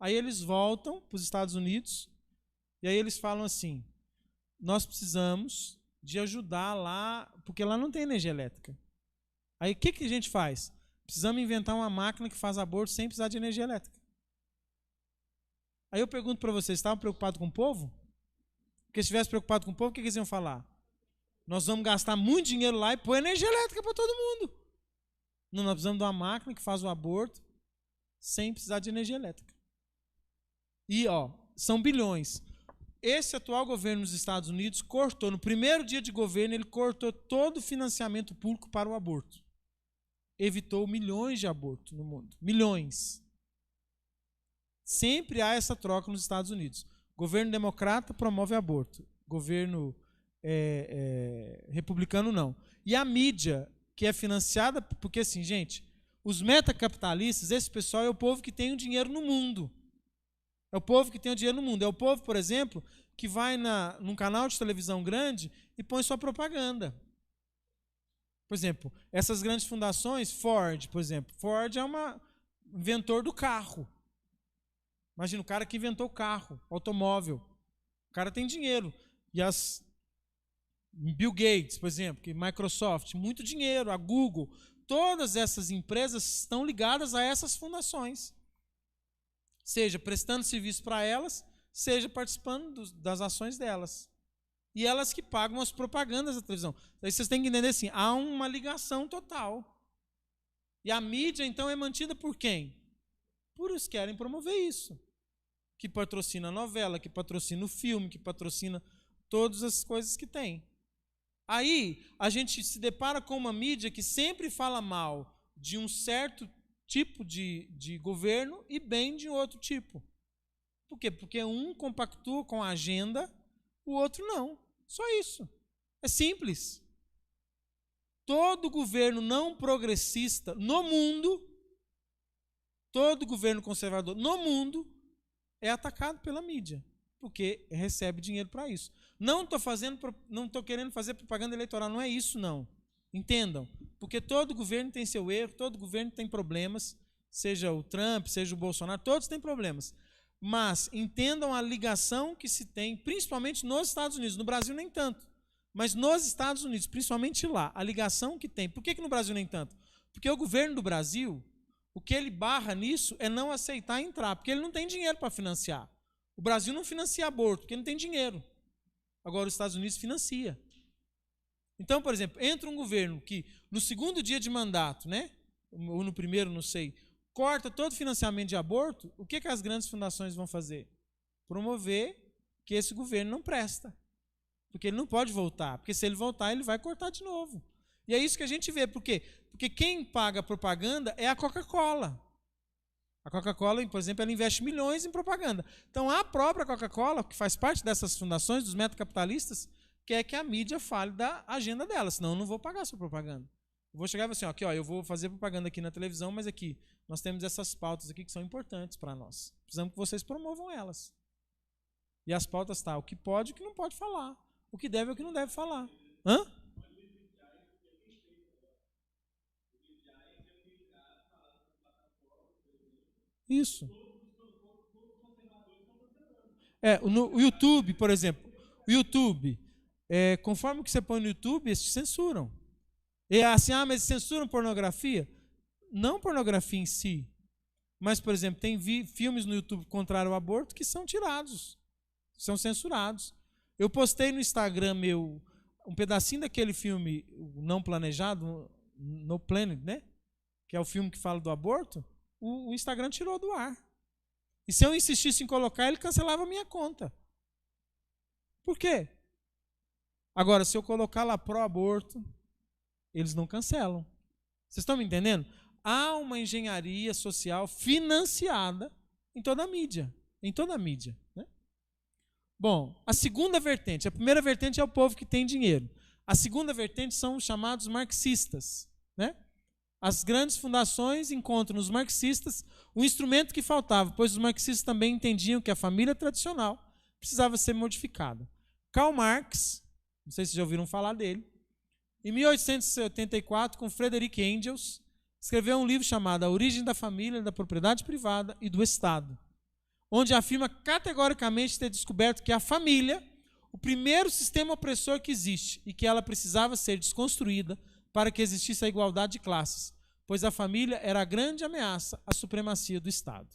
Aí eles voltam para os Estados Unidos e aí eles falam assim, nós precisamos de ajudar lá, porque lá não tem energia elétrica. Aí o que a gente faz? Precisamos inventar uma máquina que faz aborto sem precisar de energia elétrica. Aí eu pergunto para vocês, estavam preocupados com o povo? Porque se estivesse preocupado com o povo, o que eles iam falar? Nós vamos gastar muito dinheiro lá e pôr energia elétrica para todo mundo. Não, nós precisamos de uma máquina que faz o aborto sem precisar de energia elétrica. E, são bilhões. Esse atual governo dos Estados Unidos cortou, no primeiro dia de governo, ele cortou todo o financiamento público para o aborto. Evitou milhões de abortos no mundo. Milhões. Sempre há essa troca nos Estados Unidos. Governo democrata promove aborto. Governo republicano não. E a mídia, que é financiada, porque assim, gente, os metacapitalistas, esse pessoal é o povo que tem o dinheiro no mundo. É o povo que tem o dinheiro no mundo. É o povo, por exemplo, que vai num canal de televisão grande e põe sua propaganda. Por exemplo, essas grandes fundações, Ford, por exemplo. Ford é um inventor do carro. Imagina, o cara que inventou o carro, o automóvel. O cara tem dinheiro. E Bill Gates, por exemplo, que Microsoft, muito dinheiro, a Google, todas essas empresas estão ligadas a essas fundações. Seja prestando serviço para elas, seja participando das ações delas. E elas que pagam as propagandas da televisão. Aí vocês têm que entender assim, há uma ligação total. E a mídia, então, é mantida por quem? Por os que querem promover isso. Que patrocina a novela, que patrocina o filme, que patrocina todas as coisas que tem. Aí, a gente se depara com uma mídia que sempre fala mal de um certo tipo de governo e bem de outro tipo. Por quê? Porque um compactua com a agenda, o outro não. Só isso. É simples. Todo governo não progressista no mundo, todo governo conservador no mundo é atacado pela mídia, porque recebe dinheiro para isso. Não estou querendo fazer propaganda eleitoral, não é isso não. Entendam, porque todo governo tem seu erro, todo governo tem problemas, seja o Trump, seja o Bolsonaro, todos têm problemas. Mas entendam a ligação que se tem, principalmente nos Estados Unidos, no Brasil nem tanto, mas nos Estados Unidos, principalmente lá, a ligação que tem. Por que no Brasil nem tanto? Porque o governo do Brasil, o que ele barra nisso é não aceitar entrar, porque ele não tem dinheiro para financiar. O Brasil não financia aborto, porque não tem dinheiro. Agora os Estados Unidos financia. Então, por exemplo, entra um governo que no segundo dia de mandato, né, ou no primeiro, não sei, corta todo o financiamento de aborto, o que as grandes fundações vão fazer? Promover que esse governo não presta. Porque ele não pode voltar, porque se ele voltar, ele vai cortar de novo. E é isso que a gente vê. Por quê? Porque quem paga propaganda é a Coca-Cola. A Coca-Cola, por exemplo, ela investe milhões em propaganda. Então, a própria Coca-Cola, que faz parte dessas fundações, dos metacapitalistas, quer que a mídia fale da agenda dela, senão eu não vou pagar a sua propaganda. Eu vou chegar e falar assim, ó, aqui, ó, eu vou fazer propaganda aqui na televisão, mas aqui, nós temos essas pautas aqui que são importantes para nós. Precisamos que vocês promovam elas. E as pautas o que pode e o que não pode falar. O que deve e o que não deve falar. Hã? Isso. No YouTube, por exemplo, o YouTube, conforme o que você põe no YouTube, eles te censuram. E assim, mas censuram pornografia? Não pornografia em si. Mas, por exemplo, tem filmes no YouTube contrário ao aborto que são tirados, são censurados. Eu postei no Instagram meu um pedacinho daquele filme não planejado, No Planet, né? Que é o filme que fala do aborto. O Instagram tirou do ar. E se eu insistisse em colocar, ele cancelava a minha conta. Por quê? Agora, se eu colocar lá pró-aborto, eles não cancelam. Vocês estão me entendendo? Há uma engenharia social financiada em toda a mídia. Em toda a mídia. Né? Bom, a segunda vertente. A primeira vertente é o povo que tem dinheiro. A segunda vertente são os chamados marxistas. Né? As grandes fundações encontram nos marxistas o instrumento que faltava, pois os marxistas também entendiam que a família tradicional precisava ser modificada. Karl Marx, não sei se já ouviram falar dele, em 1884, com Friedrich Engels, escreveu um livro chamado A Origem da Família, da Propriedade Privada e do Estado, onde afirma categoricamente ter descoberto que a família, o primeiro sistema opressor que existe, e que ela precisava ser desconstruída para que existisse a igualdade de classes, pois a família era a grande ameaça à supremacia do Estado.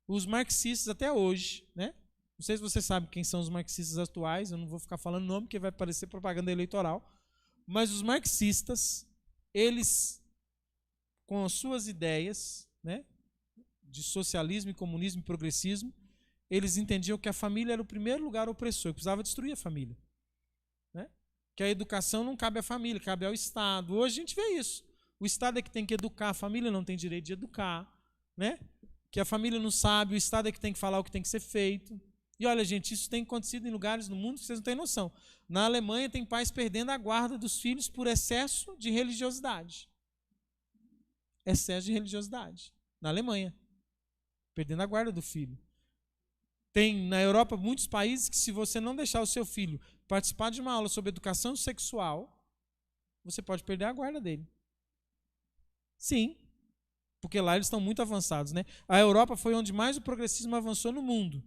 Os marxistas até hoje, né? Não sei se você sabe quem são os marxistas atuais, eu não vou ficar falando nome, porque vai parecer propaganda eleitoral, mas os marxistas, eles, com as suas ideias, né, de socialismo, comunismo e progressismo, eles entendiam que a família era o primeiro lugar opressor, que precisava destruir a família. Né? Que a educação não cabe à família, cabe ao Estado. Hoje a gente vê isso. O Estado é que tem que educar, a família não tem direito de educar. Né? que a família não sabe, o Estado é que tem que falar o que tem que ser feito. E olha, gente, isso tem acontecido em lugares no mundo que vocês não têm noção. Na Alemanha tem pais perdendo a guarda dos filhos por excesso de religiosidade. Excesso de religiosidade. Na Alemanha. Perdendo a guarda do filho. Tem na Europa muitos países que, se você não deixar o seu filho participar de uma aula sobre educação sexual, você pode perder a guarda dele. Sim, porque lá eles estão muito avançados, né? A Europa foi onde mais o progressismo avançou no mundo.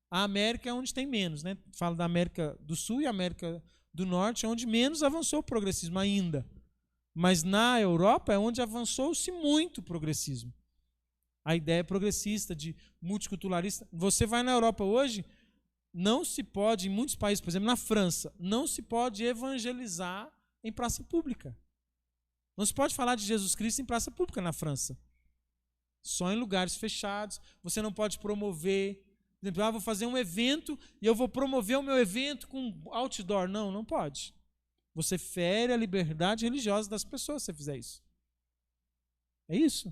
A América é onde tem menos, né? Falo da América do Sul e América do Norte, é onde menos avançou o progressismo ainda. Mas na Europa é onde avançou-se muito o progressismo. A ideia progressista, de multiculturalista. Você vai na Europa hoje, não se pode, em muitos países, por exemplo, na França, não se pode evangelizar em praça pública. Não se pode falar de Jesus Cristo em praça pública na França. Só em lugares fechados. Você não pode promover. Por exemplo, vou fazer um evento e eu vou promover o meu evento com outdoor. Não, não pode. Você fere a liberdade religiosa das pessoas se você fizer isso. É isso.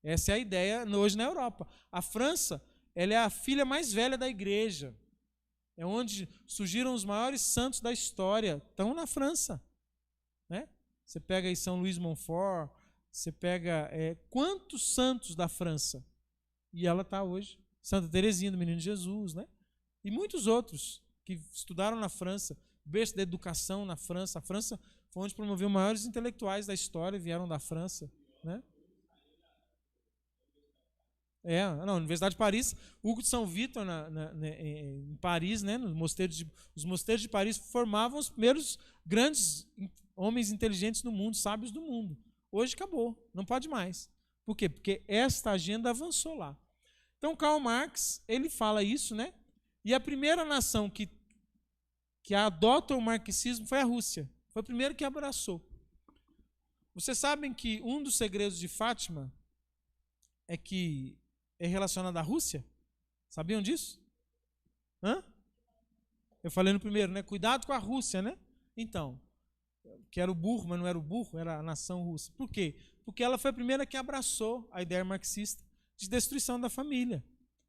Essa é a ideia hoje na Europa. A França, ela é a filha mais velha da igreja. É onde surgiram os maiores santos da história. Estão na França. Né? Você pega aí São Luís Montfort, você pega quantos santos da França? E ela está hoje. Santa Teresinha do Menino Jesus, né? E muitos outros que estudaram na França, berço da educação na França. A França foi onde promoveu os maiores intelectuais da história, vieram da França, né? Na Universidade de Paris, Hugo de São Vítor em Paris, né? Os mosteiros de Paris formavam os primeiros grandes homens inteligentes do mundo, sábios do mundo. Hoje acabou, não pode mais. Por quê? Porque esta agenda avançou lá. Então, Karl Marx, ele fala isso, né? E a primeira nação que adota o marxismo foi a Rússia. Foi o primeiro que abraçou. Vocês sabem que um dos segredos de Fátima é que é relacionado à Rússia? Sabiam disso? Eu falei no primeiro, né? Cuidado com a Rússia, né? Então, que era o burro, mas não era o burro, era a nação russa. Por quê? Porque ela foi a primeira que abraçou a ideia marxista de destruição da família,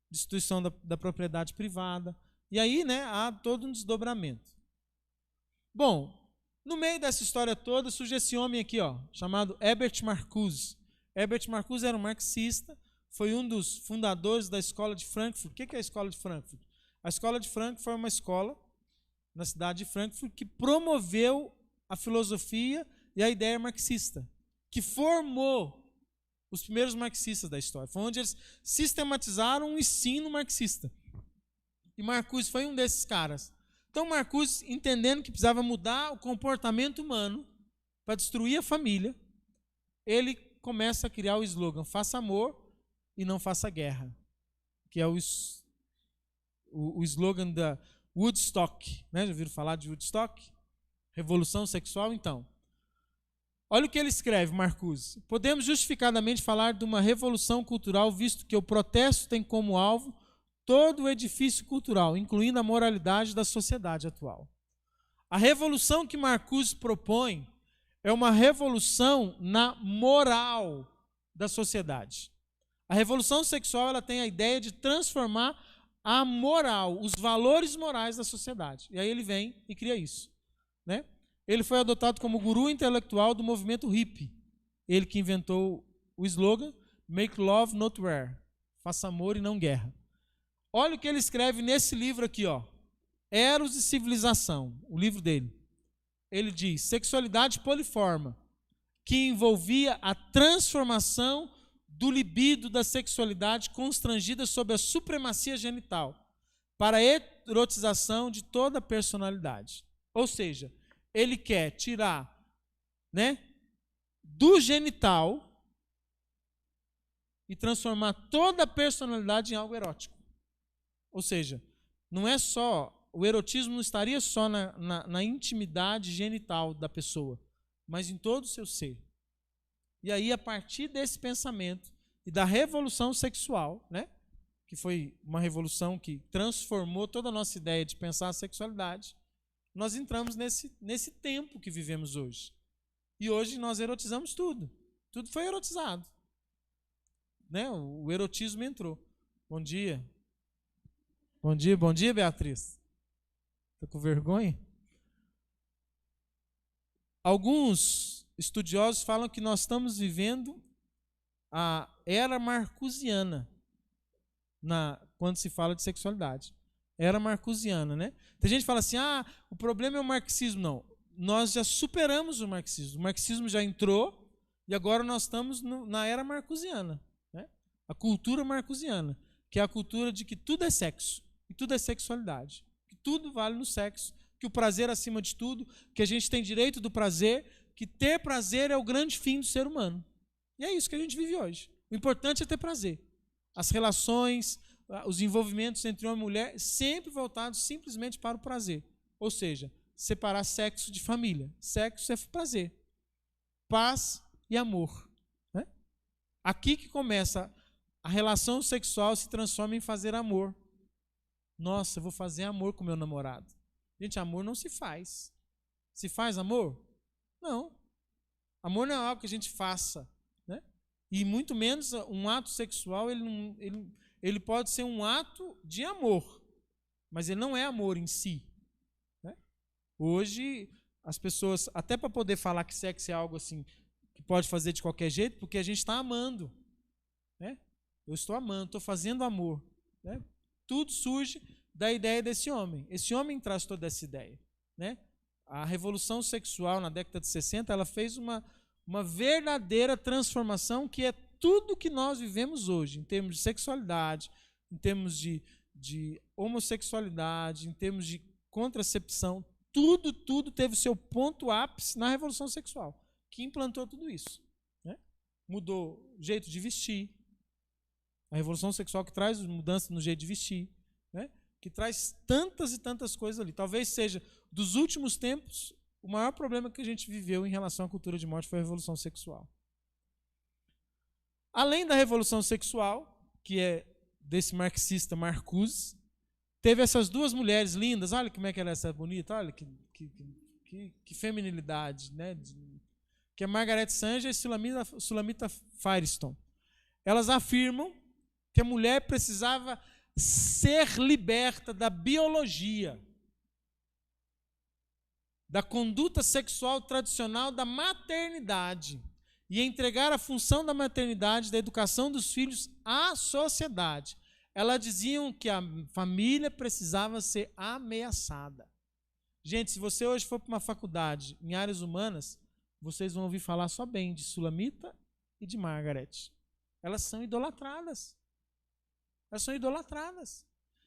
destruição da propriedade privada. E aí, né, há todo um desdobramento. Bom, no meio dessa história toda surge esse homem aqui, chamado Herbert Marcuse. Herbert Marcuse era um marxista, foi um dos fundadores da Escola de Frankfurt. O que é a Escola de Frankfurt? A Escola de Frankfurt foi uma escola na cidade de Frankfurt que promoveu a filosofia e a ideia marxista, que formou os primeiros marxistas da história. Foi onde eles sistematizaram o ensino marxista. E Marcuse foi um desses caras. Então Marcuse, entendendo que precisava mudar o comportamento humano para destruir a família, ele começa a criar o slogan: faça amor e não faça guerra, que é o slogan da Woodstock, né? Já ouviram falar de Woodstock? Revolução sexual, então. Olha o que ele escreve, Marcuse. Podemos justificadamente falar de uma revolução cultural, visto que o protesto tem como alvo todo o edifício cultural, incluindo a moralidade da sociedade atual. A revolução que Marcuse propõe é uma revolução na moral da sociedade. A revolução sexual, ela tem a ideia de transformar a moral, os valores morais da sociedade. E aí ele vem e cria isso, né? Ele foi adotado como guru intelectual do movimento hippie. Ele que inventou o slogan Make Love Not War, faça amor e não guerra. Olha o que ele escreve nesse livro aqui, Eros e Civilização, o livro dele. Ele diz: sexualidade poliforma, que envolvia a transformação do libido da sexualidade constrangida sob a supremacia genital, para a erotização de toda a personalidade. Ou seja, ele quer tirar, né, do genital e transformar toda a personalidade em algo erótico. Ou seja, não é só, o erotismo não estaria só na intimidade genital da pessoa, mas em todo o seu ser. E aí, a partir desse pensamento e da revolução sexual, né, que foi uma revolução que transformou toda a nossa ideia de pensar a sexualidade, nós entramos nesse tempo que vivemos hoje. E hoje nós erotizamos tudo. Tudo foi erotizado. né, o erotismo entrou. Bom dia. Bom dia, Beatriz. Está com vergonha? Alguns estudiosos falam que nós estamos vivendo a era marcusiana quando se fala de sexualidade. Era marcusiana, né? Tem gente que fala assim, o problema é o marxismo. Não, nós já superamos o marxismo. O marxismo já entrou e agora nós estamos na era marcusiana, né? A cultura marcusiana, que é a cultura de que tudo é sexo e tudo é sexualidade, que tudo vale no sexo, que o prazer acima de tudo, que a gente tem direito do prazer, que ter prazer é o grande fim do ser humano. E é isso que a gente vive hoje. O importante é ter prazer. As relações, os envolvimentos entre homem e mulher, sempre voltados simplesmente para o prazer. Ou seja, separar sexo de família. Sexo é prazer. Paz e amor. Né? Aqui que começa a relação sexual, se transforma em fazer amor. Nossa, eu vou fazer amor com meu namorado. Gente, amor não se faz. Se faz amor? Não. Amor não é algo que a gente faça. Né? E muito menos um ato sexual, ele pode ser um ato de amor, mas ele não é amor em si. Né? Hoje, as pessoas, até para poder falar que sexo é algo assim, que pode fazer de qualquer jeito, porque a gente está amando. Né? Eu estou amando, estou fazendo amor. Né? Tudo surge da ideia desse homem. Esse homem traz toda essa ideia. Né? A revolução sexual na década de 60, ela fez uma verdadeira transformação que é tudo que nós vivemos hoje, em termos de sexualidade, em termos de homossexualidade, em termos de contracepção, tudo teve o seu ponto ápice na revolução sexual, que implantou tudo isso. Né? Mudou o jeito de vestir, a revolução sexual que traz mudança no jeito de vestir, né? Que traz tantas e tantas coisas ali. Talvez seja, dos últimos tempos, o maior problema que a gente viveu em relação à cultura de morte foi a revolução sexual. Além da revolução sexual, que é desse marxista Marcuse, teve essas duas mulheres lindas. Olha como é que ela é bonita, olha que feminilidade, né? Que é Margaret Sanger e Sulamita Firestone. Elas afirmam que a mulher precisava ser liberta da biologia, da conduta sexual tradicional da maternidade e entregar a função da maternidade, da educação dos filhos à sociedade. Elas diziam que a família precisava ser ameaçada. Gente, se você hoje for para uma faculdade em áreas humanas, vocês vão ouvir falar só bem de Sulamita e de Margaret. Elas são idolatradas. Elas são idolatradas.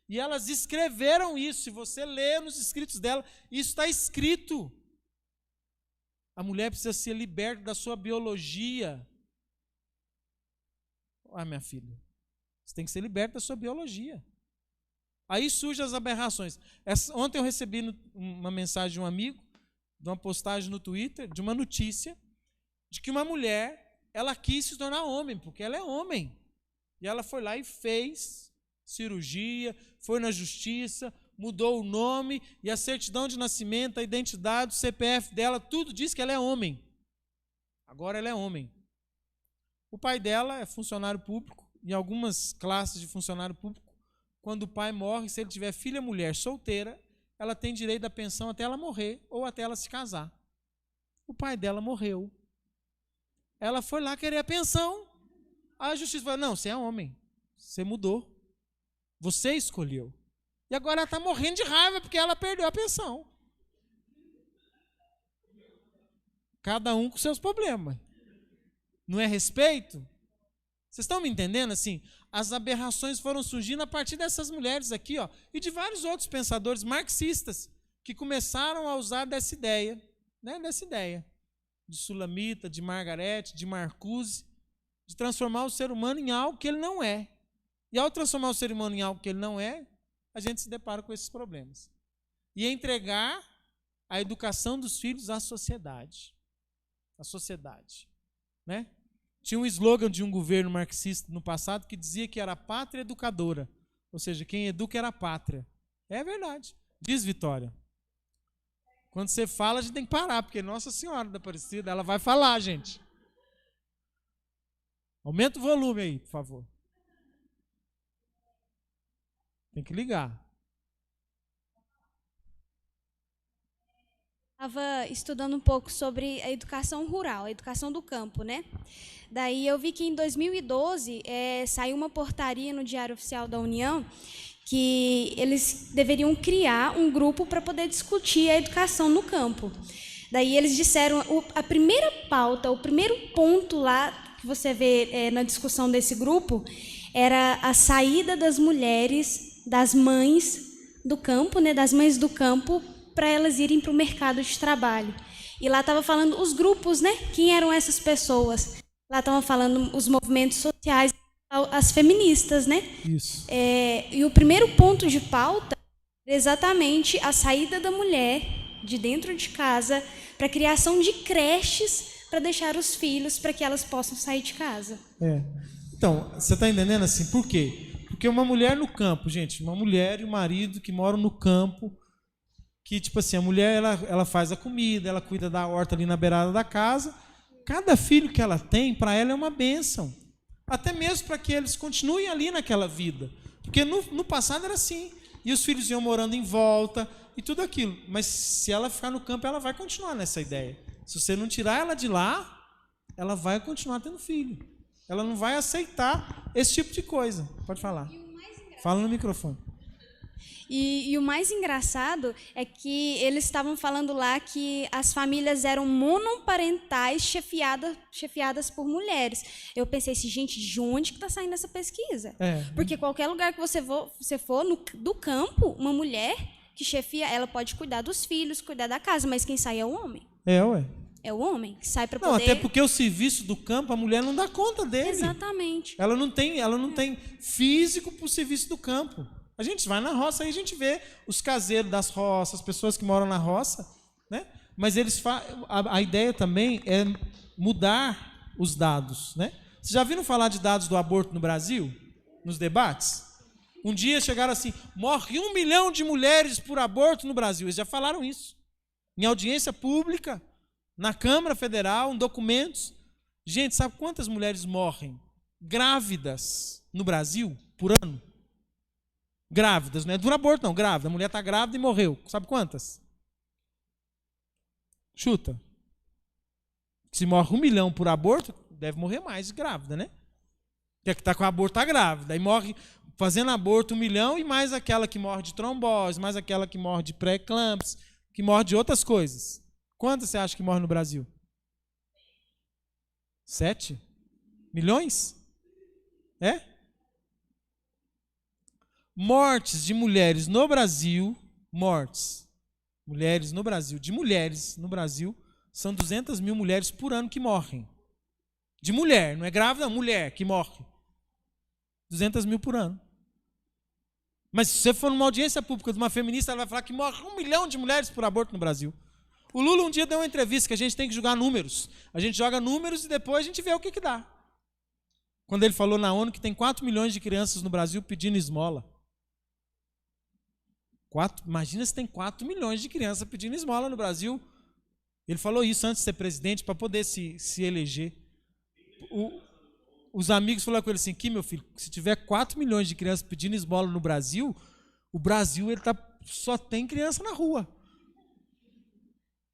E elas escreveram isso. Se você ler nos escritos dela, isso está escrito. A mulher precisa ser liberta da sua biologia. Minha filha, você tem que ser liberta da sua biologia. Aí surgem as aberrações. Ontem eu recebi uma mensagem de um amigo, de uma postagem no Twitter, de uma notícia, de que uma mulher, ela quis se tornar homem, porque ela é homem. E ela foi lá e fez cirurgia, foi na justiça, mudou o nome e a certidão de nascimento, a identidade, o CPF dela, tudo diz que ela é homem. Agora ela é homem. O pai dela é funcionário público, em algumas classes de funcionário público, quando o pai morre, se ele tiver filha mulher solteira, ela tem direito à pensão até ela morrer ou até ela se casar. O pai dela morreu. Ela foi lá querer a pensão. A justiça falou, não, você é homem, você mudou, você escolheu. E agora ela está morrendo de raiva porque ela perdeu a pensão. Cada um com seus problemas. Não é respeito? Vocês estão me entendendo? Assim, as aberrações foram surgindo a partir dessas mulheres aqui, ó, e de vários outros pensadores marxistas que começaram a usar dessa ideia, né, de Sulamita, de Margaret, de Marcuse, de transformar o ser humano em algo que ele não é. E ao transformar o ser humano em algo que ele não é, a gente se depara com esses problemas. E entregar a educação dos filhos à sociedade. A sociedade. Né? Tinha um slogan de um governo marxista no passado que dizia que era a pátria educadora. Ou seja, quem educa era a pátria. É verdade. Diz Vitória. Quando você fala, a gente tem que parar, porque Nossa Senhora da Aparecida, ela vai falar, gente. Aumenta o volume aí, por favor. Tem que ligar. Estava estudando um pouco sobre a educação rural, a educação do campo, né? Daí eu vi que em 2012 saiu uma portaria no Diário Oficial da União que eles deveriam criar um grupo para poder discutir a educação no campo. Daí eles disseram, a primeira pauta, o primeiro ponto lá que você vê na discussão desse grupo era a saída das mulheres, das mães do campo, né, das mães do campo, para elas irem para o mercado de trabalho. E lá estava falando os grupos, né? Quem eram essas pessoas? Lá estavam falando os movimentos sociais, as feministas, né? Isso. E o primeiro ponto de pauta era exatamente a saída da mulher de dentro de casa para a criação de creches para deixar os filhos para que elas possam sair de casa. Então, você está entendendo assim? Por quê? Porque uma mulher no campo, gente, uma mulher e um marido que moram no campo, que, tipo assim, a mulher ela faz a comida, ela cuida da horta ali na beirada da casa. Cada filho que ela tem, para ela é uma bênção. Até mesmo para que eles continuem ali naquela vida. Porque no passado era assim. E os filhos iam morando em volta e tudo aquilo. Mas se ela ficar no campo, ela vai continuar nessa ideia. Se você não tirar ela de lá, ela vai continuar tendo filho. Ela não vai aceitar esse tipo de coisa. Pode falar. Fala no microfone. E o mais engraçado é que eles estavam falando lá que as famílias eram monoparentais chefiadas por mulheres. Eu pensei assim, gente, de onde que está saindo essa pesquisa? Porque qualquer lugar que você for do campo, uma mulher que chefia, ela pode cuidar dos filhos, cuidar da casa, mas quem sai é o homem. É o homem que sai para poder... Não, até porque o serviço do campo, a mulher não dá conta dele. Exatamente. Ela não tem físico para o serviço do campo. A gente vai na roça e a gente vê os caseiros das roças, as pessoas que moram na roça, né? Mas a ideia também é mudar os dados, né? Vocês já viram falar de dados do aborto no Brasil? Nos debates? Um dia chegaram assim, morre 1 milhão de mulheres por aborto no Brasil. Eles já falaram isso. Em audiência pública, na Câmara Federal, em documentos. Gente, sabe quantas mulheres morrem grávidas no Brasil por ano? Grávidas, não é do aborto não, grávida. A mulher está grávida e morreu. Sabe quantas? Chuta. Se morre 1 milhão por aborto, deve morrer mais grávida, né? Porque a que está com aborto está grávida. Aí morre fazendo aborto 1 milhão e mais aquela que morre de trombose, mais aquela que morre de pré-eclâmpsia, que morre de outras coisas. Quantas você acha que morre no Brasil? 7 milhões? Mortes de mulheres no Brasil, de mulheres no Brasil, são 200 mil mulheres por ano que morrem. De mulher, não é grávida, mulher que morre. 200 mil por ano. Mas se você for numa audiência pública de uma feminista, ela vai falar que morre 1 milhão de mulheres por aborto no Brasil. O Lula um dia deu uma entrevista que a gente tem que jogar números. A gente joga números e depois a gente vê o que dá. Quando ele falou na ONU que tem 4 milhões de crianças no Brasil pedindo esmola. Imagina se tem 4 milhões de crianças pedindo esmola no Brasil. Ele falou isso antes de ser presidente para poder se eleger. Os amigos falaram com ele assim, meu filho, se tiver 4 milhões de crianças pedindo esmola no Brasil, o Brasil só tem criança na rua.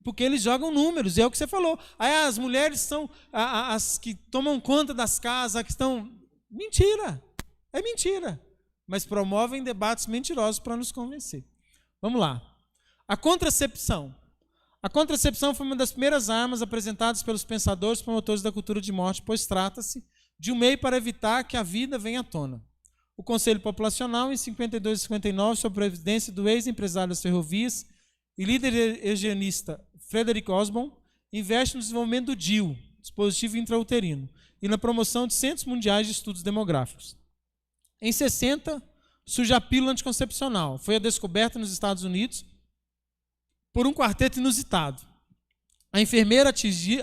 Porque eles jogam números, é o que você falou. Aí as mulheres são as que tomam conta das casas, que estão... Mentira! É mentira. Mas promovem debates mentirosos para nos convencer. Vamos lá. A contracepção. A contracepção foi uma das primeiras armas apresentadas pelos pensadores e promotores da cultura de morte, pois trata-se de um meio para evitar que a vida venha à tona. O Conselho Populacional, em 52 e 59, sob a presidência do ex-empresário das ferrovias e líder eugenista Frederick Osborn, investe no desenvolvimento do DIU, dispositivo intrauterino, e na promoção de centros mundiais de estudos demográficos. Em 60, surge a pílula anticoncepcional. Foi a descoberta nos Estados Unidos por um quarteto inusitado. A enfermeira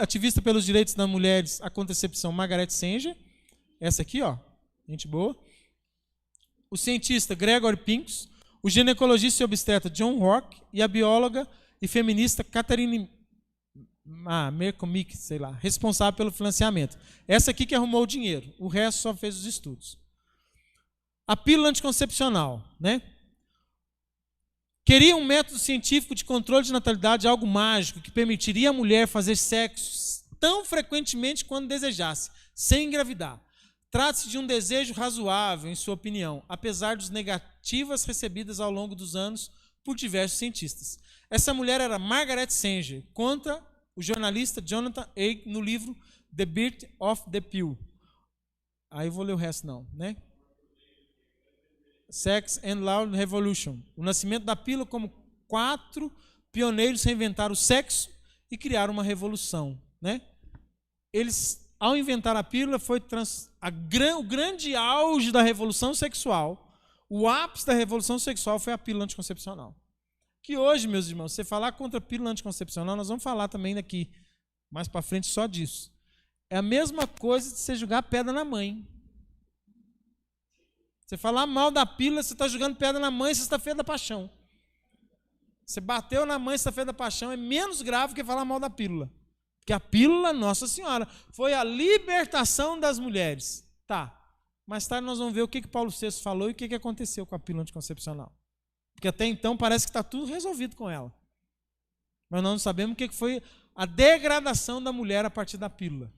ativista pelos direitos das mulheres, a contracepção, Margaret Sanger, essa aqui, gente boa. O cientista Gregory Pincus, o ginecologista e obstetra John Rourke e a bióloga e feminista Catherine Mercomic, sei lá, responsável pelo financiamento. Essa aqui que arrumou o dinheiro, o resto só fez os estudos. A pílula anticoncepcional, né? Queria um método científico de controle de natalidade, algo mágico, que permitiria à mulher fazer sexo tão frequentemente quando desejasse, sem engravidar. Trata-se de um desejo razoável, em sua opinião, apesar dos negativas recebidas ao longo dos anos por diversos cientistas. Essa mulher era Margaret Sanger, contra o jornalista Jonathan Haidt no livro The Birth of the Pill. Aí eu vou ler o resto não, né? Sex and Law Revolution. O nascimento da pílula como 4 pioneiros reinventaram o sexo e criaram uma revolução, né? Eles, ao inventar a pílula, foi o grande auge da revolução sexual. O ápice da revolução sexual foi a pílula anticoncepcional. Que hoje, meus irmãos, você falar contra a pílula anticoncepcional, nós vamos falar também daqui, mais para frente, só disso. É a mesma coisa de você jogar pedra na mãe. Você falar mal da pílula, você está jogando pedra na mãe sexta-feira da paixão. Você bateu na mãe sexta-feira da paixão, é menos grave que falar mal da pílula. Porque a pílula, Nossa Senhora, foi a libertação das mulheres. Tá. Mais tarde nós vamos ver o que Paulo VI falou e o que aconteceu com a pílula anticoncepcional. Porque até então parece que está tudo resolvido com ela. Mas nós não sabemos o que foi a degradação da mulher a partir da pílula.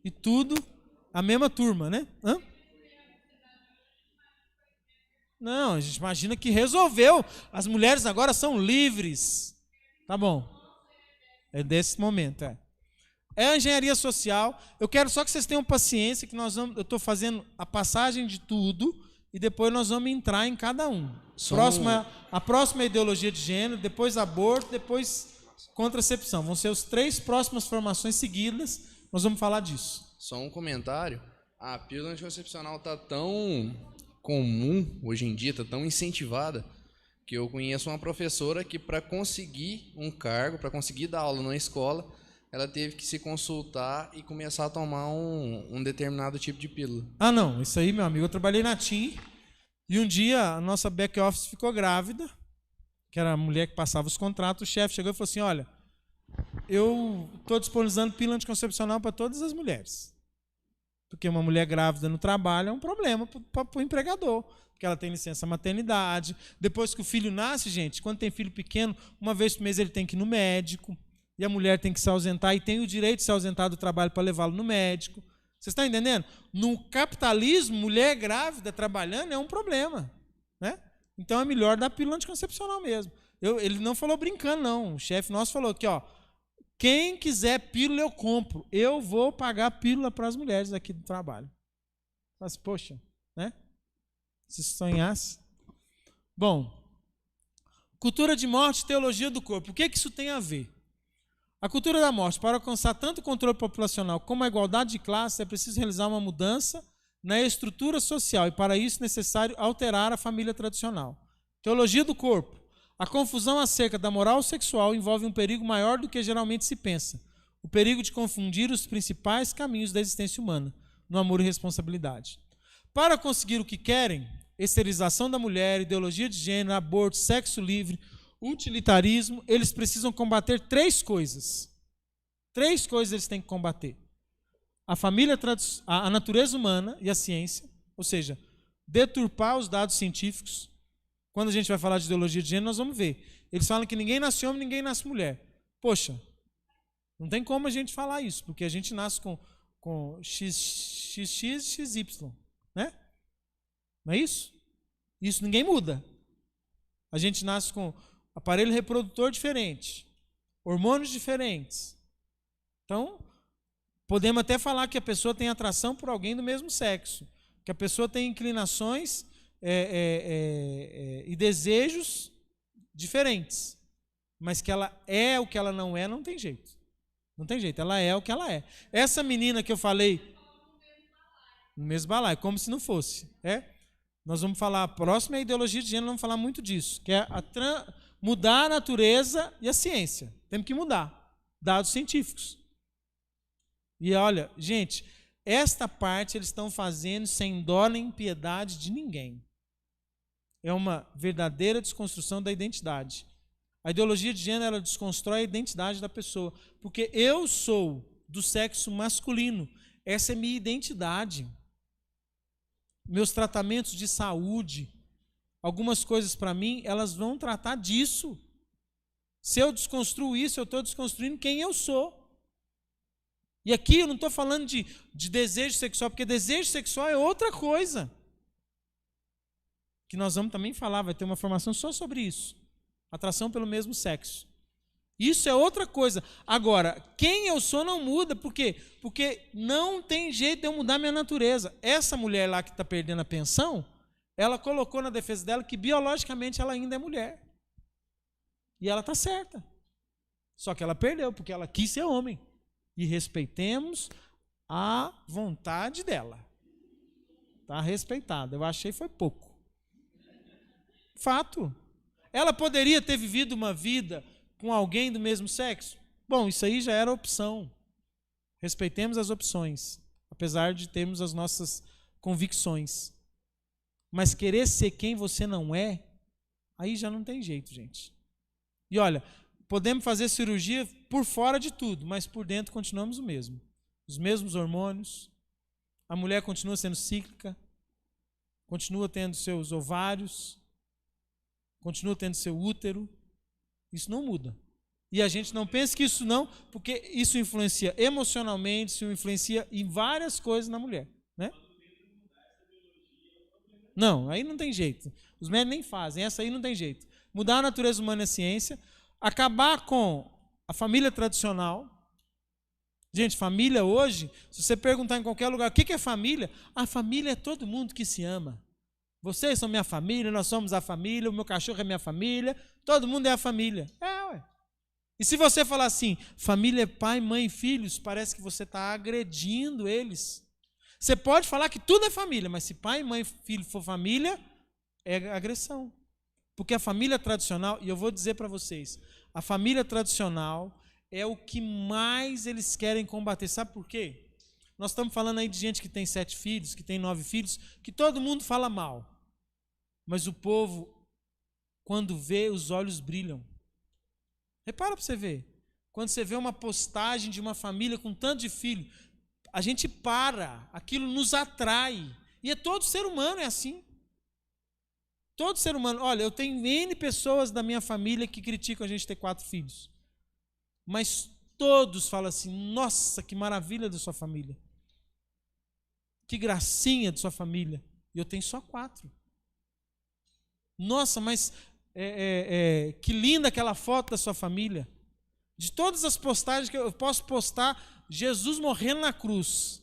E tudo a mesma turma, né? Não, a gente imagina que resolveu. As mulheres agora são livres. Tá bom. É desse momento, É a engenharia social. Eu quero só que vocês tenham paciência, que eu estou fazendo a passagem de tudo e depois nós vamos entrar em cada um. A próxima é ideologia de gênero, depois aborto, depois contracepção. Vão ser as 3 próximas formações seguidas. Nós vamos falar disso. Só um comentário. A pílula anticoncepcional está tão comum hoje em dia, está tão incentivada, que eu conheço uma professora que, para conseguir um cargo, para conseguir dar aula na escola, ela teve que se consultar e começar a tomar um determinado tipo de pílula. Ah, não. Isso aí, meu amigo. Eu trabalhei na TIM e um dia a nossa back office ficou grávida, que era a mulher que passava os contratos. O chefe chegou e falou assim, olha, eu estou disponibilizando pílula anticoncepcional para todas as mulheres. Porque uma mulher grávida no trabalho é um problema para o empregador. Porque ela tem licença maternidade. Depois que o filho nasce, gente, quando tem filho pequeno, uma vez por mês ele tem que ir no médico. E a mulher tem que se ausentar e tem o direito de se ausentar do trabalho para levá-lo no médico. Vocês estão entendendo? No capitalismo, mulher grávida trabalhando é um problema, né? Então é melhor dar pílula anticoncepcional mesmo. Ele não falou brincando, não. O chefe nosso falou que, quem quiser pílula eu compro. Eu vou pagar pílula para as mulheres aqui do trabalho. Mas, poxa, né? Se sonhasse. Bom, cultura de morte e teologia do corpo. O que isso tem a ver? A cultura da morte, para alcançar tanto o controle populacional como a igualdade de classe, é preciso realizar uma mudança na estrutura social e, para isso, é necessário alterar a família tradicional. Teologia do corpo. A confusão acerca da moral sexual envolve um perigo maior do que geralmente se pensa. O perigo de confundir os principais caminhos da existência humana, no amor e responsabilidade. Para conseguir o que querem, esterilização da mulher, ideologia de gênero, aborto, sexo livre, utilitarismo, eles precisam combater 3 coisas. 3 coisas eles têm que combater. A família, a natureza humana e a ciência, ou seja, deturpar os dados científicos. Quando a gente vai falar de ideologia de gênero, nós vamos ver. Eles falam que ninguém nasce homem, ninguém nasce mulher. Poxa, não tem como a gente falar isso, porque a gente nasce com XX, XY, né? Não é isso? Isso ninguém muda. A gente nasce com aparelho reprodutor diferente, hormônios diferentes. Então, podemos até falar que a pessoa tem atração por alguém do mesmo sexo, que a pessoa tem inclinações e desejos diferentes, mas que ela é o que ela não é, não tem jeito. Não tem jeito, ela é o que ela é. Essa menina que eu falei, no mesmo balaio, como se não fosse. Nós vamos falar, a próxima é a ideologia de gênero, vamos falar muito disso, que é mudar a natureza e a ciência. Temos que mudar, dados científicos. E olha, gente, esta parte eles estão fazendo sem dó nem piedade de ninguém. É uma verdadeira desconstrução da identidade. A ideologia de gênero, ela desconstrói a identidade da pessoa. Porque eu sou do sexo masculino. Essa é minha identidade. Meus tratamentos de saúde, algumas coisas para mim, elas vão tratar disso. Se eu desconstruo isso, eu estou desconstruindo quem eu sou. E aqui eu não estou falando de desejo sexual, porque desejo sexual é outra coisa. Que nós vamos também falar, vai ter uma formação só sobre isso. Atração pelo mesmo sexo. Isso é outra coisa. Agora, quem eu sou não muda. Por quê? Porque não tem jeito de eu mudar minha natureza. Essa mulher lá que está perdendo a pensão, ela colocou na defesa dela que biologicamente ela ainda é mulher. E ela está certa. Só que ela perdeu, porque ela quis ser homem. E respeitemos a vontade dela. Está respeitada. Eu achei foi pouco. Fato. Ela poderia ter vivido uma vida com alguém do mesmo sexo? Bom, isso aí já era opção. Respeitemos as opções, apesar de termos as nossas convicções. Mas querer ser quem você não é, aí já não tem jeito, gente. E olha, podemos fazer cirurgia por fora de tudo, mas por dentro continuamos o mesmo. Os mesmos hormônios, a mulher continua sendo cíclica, continua tendo seus ovários, continua tendo seu útero. Isso não muda. E a gente não pensa que isso não, porque isso influencia emocionalmente, isso influencia em várias coisas na mulher, né? Não, aí não tem jeito. Os médicos nem fazem, essa aí não tem jeito. Mudar a natureza humana é ciência, acabar com a família tradicional. Gente, família hoje, se você perguntar em qualquer lugar, o que é família? A família é todo mundo que se ama. Vocês são minha família, nós somos a família, o meu cachorro é minha família, todo mundo é a família. É, ué. E se você falar assim, família é pai, mãe e filhos, parece que você está agredindo eles. Você pode falar que tudo é família, mas se pai, mãe e filho for família, é agressão. Porque a família tradicional, e eu vou dizer para vocês, a família tradicional é o que mais eles querem combater. Sabe por quê? Nós estamos falando aí de gente que tem 7 filhos, que tem 9 filhos, que todo mundo fala mal. Mas o povo, quando vê, os olhos brilham. Repara para você ver. Quando você vê uma postagem de uma família com tanto de filho, a gente para, aquilo nos atrai. E é todo ser humano, é assim. Todo ser humano. Olha, eu tenho N pessoas da minha família que criticam a gente ter 4 filhos. Mas todos falam assim, nossa, que maravilha da sua família. Que gracinha da sua família. E eu tenho só 4. Nossa, mas que linda aquela foto da sua família. De todas as postagens que eu posso postar, Jesus morrendo na cruz.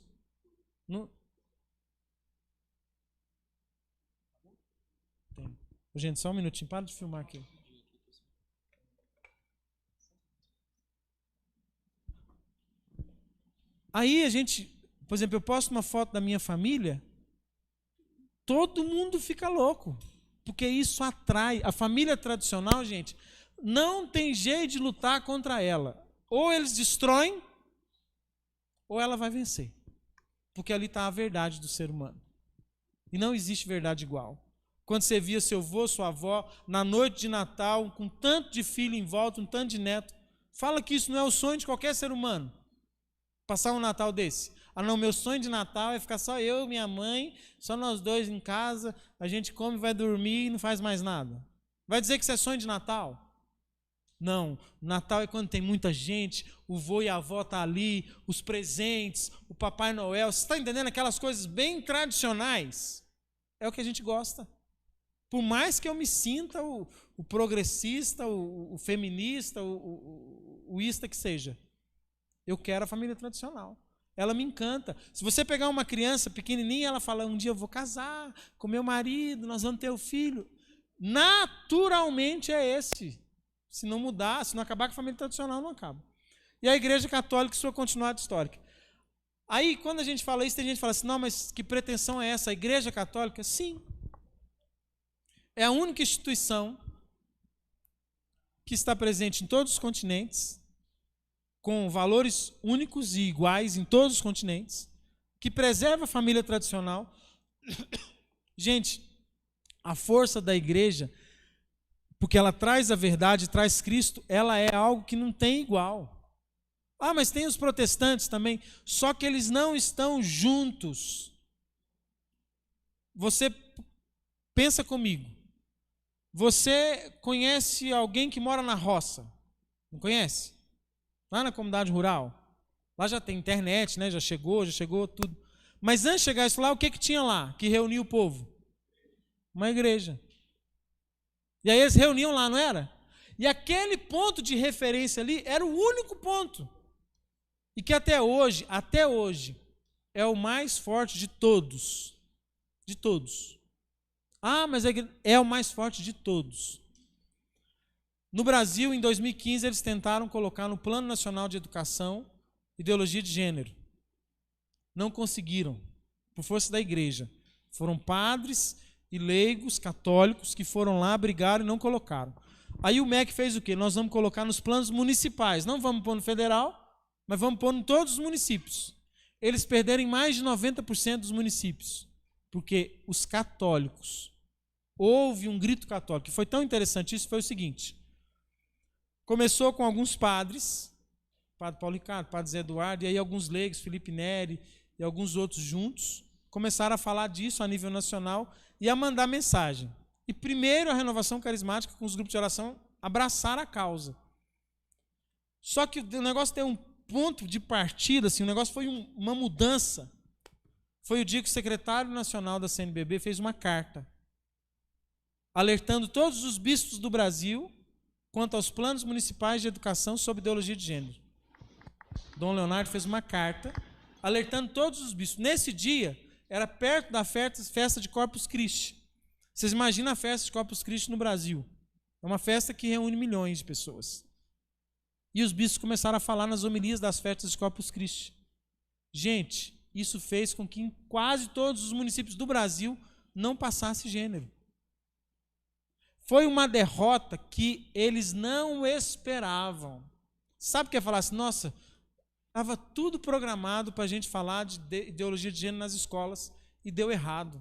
Gente, só um minutinho, para de filmar aqui. Aí a gente, por exemplo, eu posto uma foto da minha família, todo mundo fica louco. Porque isso atrai. A família tradicional, gente, não tem jeito de lutar contra ela. Ou eles destroem, ou ela vai vencer. Porque ali está a verdade do ser humano. E não existe verdade igual. Quando você via seu avô, sua avó, na noite de Natal, com tanto de filho em volta, um tanto de neto, fala que isso não é o sonho de qualquer ser humano. Passar um Natal desse. Ah, não, meu sonho de Natal é ficar só eu e minha mãe, só nós dois em casa, a gente come, vai dormir e não faz mais nada. Vai dizer que isso é sonho de Natal? Não, Natal é quando tem muita gente, o vô e a avó estão ali, os presentes, o Papai Noel. Você está entendendo aquelas coisas bem tradicionais? É o que a gente gosta. Por mais que eu me sinta o progressista, o feminista, o ista que seja, eu quero a família tradicional. Ela me encanta. Se você pegar uma criança pequenininha, ela fala, um dia eu vou casar com meu marido, nós vamos ter o filho. Naturalmente é esse. Se não mudar, se não acabar com a família tradicional, não acaba. E a Igreja Católica, sua continuidade histórica. Aí, quando a gente fala isso, tem gente que fala assim, não, mas que pretensão é essa? A Igreja Católica? Sim. É a única instituição que está presente em todos os continentes, com valores únicos e iguais em todos os continentes, que preserva a família tradicional. Gente, a força da igreja porque ela traz a verdade, traz Cristo, ela é algo que não tem igual. Ah, mas tem os protestantes também, só que eles não estão juntos. Você pensa comigo, você conhece alguém que mora na roça? Não conhece? Lá na comunidade rural? Lá já tem internet, né? Já chegou tudo. Mas antes de chegar isso lá, o que tinha lá que reunia o povo? Uma igreja. E aí eles reuniam lá, não era? E aquele ponto de referência ali era o único ponto. E que até hoje, é o mais forte de todos. De todos. Ah, mas é o mais forte de todos. No Brasil, em 2015, eles tentaram colocar no Plano Nacional de Educação ideologia de gênero. Não conseguiram, por força da igreja. Foram padres e leigos católicos que foram lá, brigaram e não colocaram. Aí o MEC fez o quê? Nós vamos colocar nos planos municipais. Não vamos pôr no federal, mas vamos pôr em todos os municípios. Eles perderam mais de 90% dos municípios. Porque os católicos, houve um grito católico, que foi tão interessante, isso foi o seguinte. Começou com alguns padres, Padre Paulo Ricardo, Padre Zé Eduardo, e aí alguns leigos, Felipe Neri e alguns outros juntos, começaram a falar disso a nível nacional e a mandar mensagem. E primeiro a renovação carismática com os grupos de oração abraçaram a causa. Só que o negócio tem um ponto de partida, assim, o negócio foi uma mudança. Foi o dia que o secretário nacional da CNBB fez uma carta alertando todos os bispos do Brasil quanto aos planos municipais de educação sob ideologia de gênero. Dom Leonardo fez uma carta alertando todos os bispos. Nesse dia, era perto da festa de Corpus Christi. Vocês imaginam a festa de Corpus Christi no Brasil? É uma festa que reúne milhões de pessoas. E os bispos começaram a falar nas homilias das festas de Corpus Christi. Gente, isso fez com que em quase todos os municípios do Brasil não passasse gênero. Foi uma derrota que eles não esperavam. Sabe o que é falar assim? Nossa, estava tudo programado para a gente falar de ideologia de gênero nas escolas e deu errado.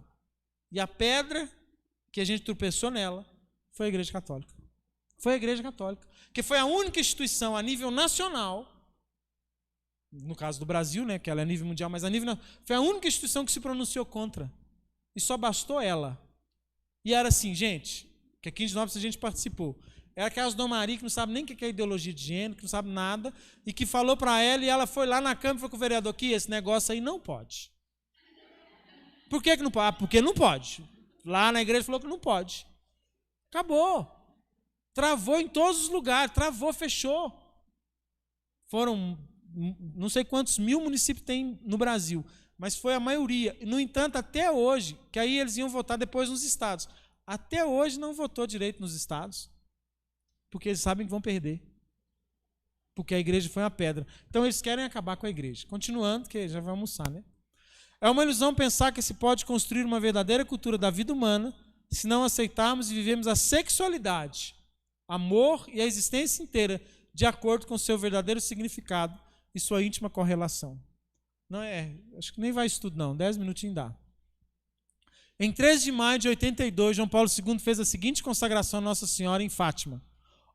E a pedra que a gente tropeçou nela foi a Igreja Católica. Foi a Igreja Católica, que foi a única instituição a nível nacional, no caso do Brasil, né, que ela é a nível mundial, mas a nível foi a única instituição que se pronunciou contra. E só bastou ela. E era assim, gente, que aqui em Divinópolis a gente participou. Era aquelas Dona Maria que não sabe nem o que é ideologia de gênero, que não sabe nada, e que falou para ela, e ela foi lá na Câmara e falou com o vereador aqui, esse negócio aí não pode. Por que não pode? Ah, porque não pode. Lá na igreja falou que não pode. Acabou. Travou em todos os lugares, travou, fechou. Foram não sei quantos mil municípios tem no Brasil, mas foi a maioria. No entanto, até hoje, que aí eles iam votar depois nos estados, até hoje não votou direito nos estados, porque eles sabem que vão perder, porque a igreja foi uma pedra. Então eles querem acabar com a igreja. Continuando, que já vai almoçar, né? É uma ilusão pensar que se pode construir uma verdadeira cultura da vida humana se não aceitarmos e vivemos a sexualidade, amor e a existência inteira de acordo com seu verdadeiro significado e sua íntima correlação. Não acho que nem vai isso tudo não, 10 minutinhos dá. Em 13 de maio de 82, João Paulo II fez a seguinte consagração a Nossa Senhora em Fátima.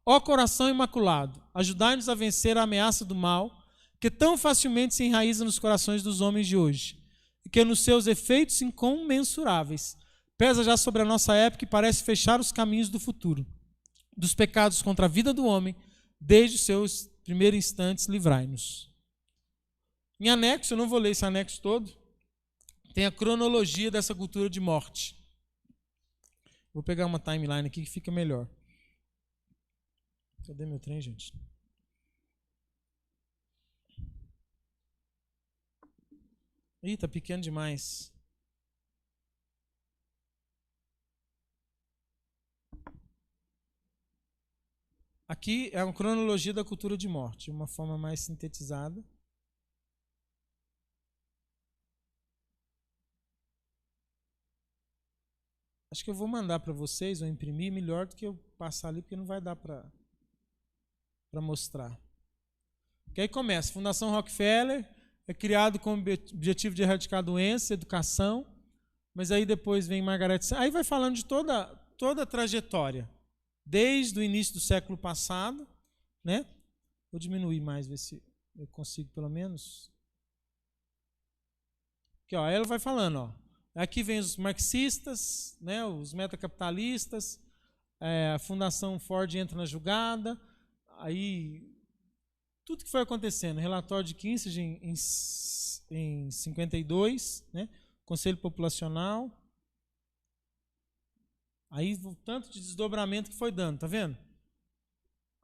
Ó coração imaculado, ajudai-nos a vencer a ameaça do mal que tão facilmente se enraiza nos corações dos homens de hoje e que nos seus efeitos incomensuráveis pesa já sobre a nossa época e parece fechar os caminhos do futuro. Dos pecados contra a vida do homem, desde os seus primeiros instantes, livrai-nos. Em anexo, eu não vou ler esse anexo todo, tem a cronologia dessa cultura de morte. Vou pegar uma timeline aqui que fica melhor. Cadê meu trem, gente? Ih, tá pequeno demais. Aqui é uma cronologia da cultura de morte, de uma forma mais sintetizada. Acho que eu vou mandar para vocês, ou imprimir, melhor do que eu passar ali, porque não vai dar para mostrar. Que aí começa, Fundação Rockefeller, é criado com o objetivo de erradicar a doença, educação, mas aí depois vem Margaret Sanger, aí vai falando de toda a trajetória. desde o início do século passado, né? Vou diminuir mais, ver se eu consigo pelo menos. Aqui, ó, ela vai falando, ó. Aqui vem os marxistas, né, os metacapitalistas, a Fundação Ford entra na jogada, aí tudo que foi acontecendo, relatório de Kissinger em 52, né, Conselho Populacional, aí o tanto de desdobramento que foi dando, tá vendo?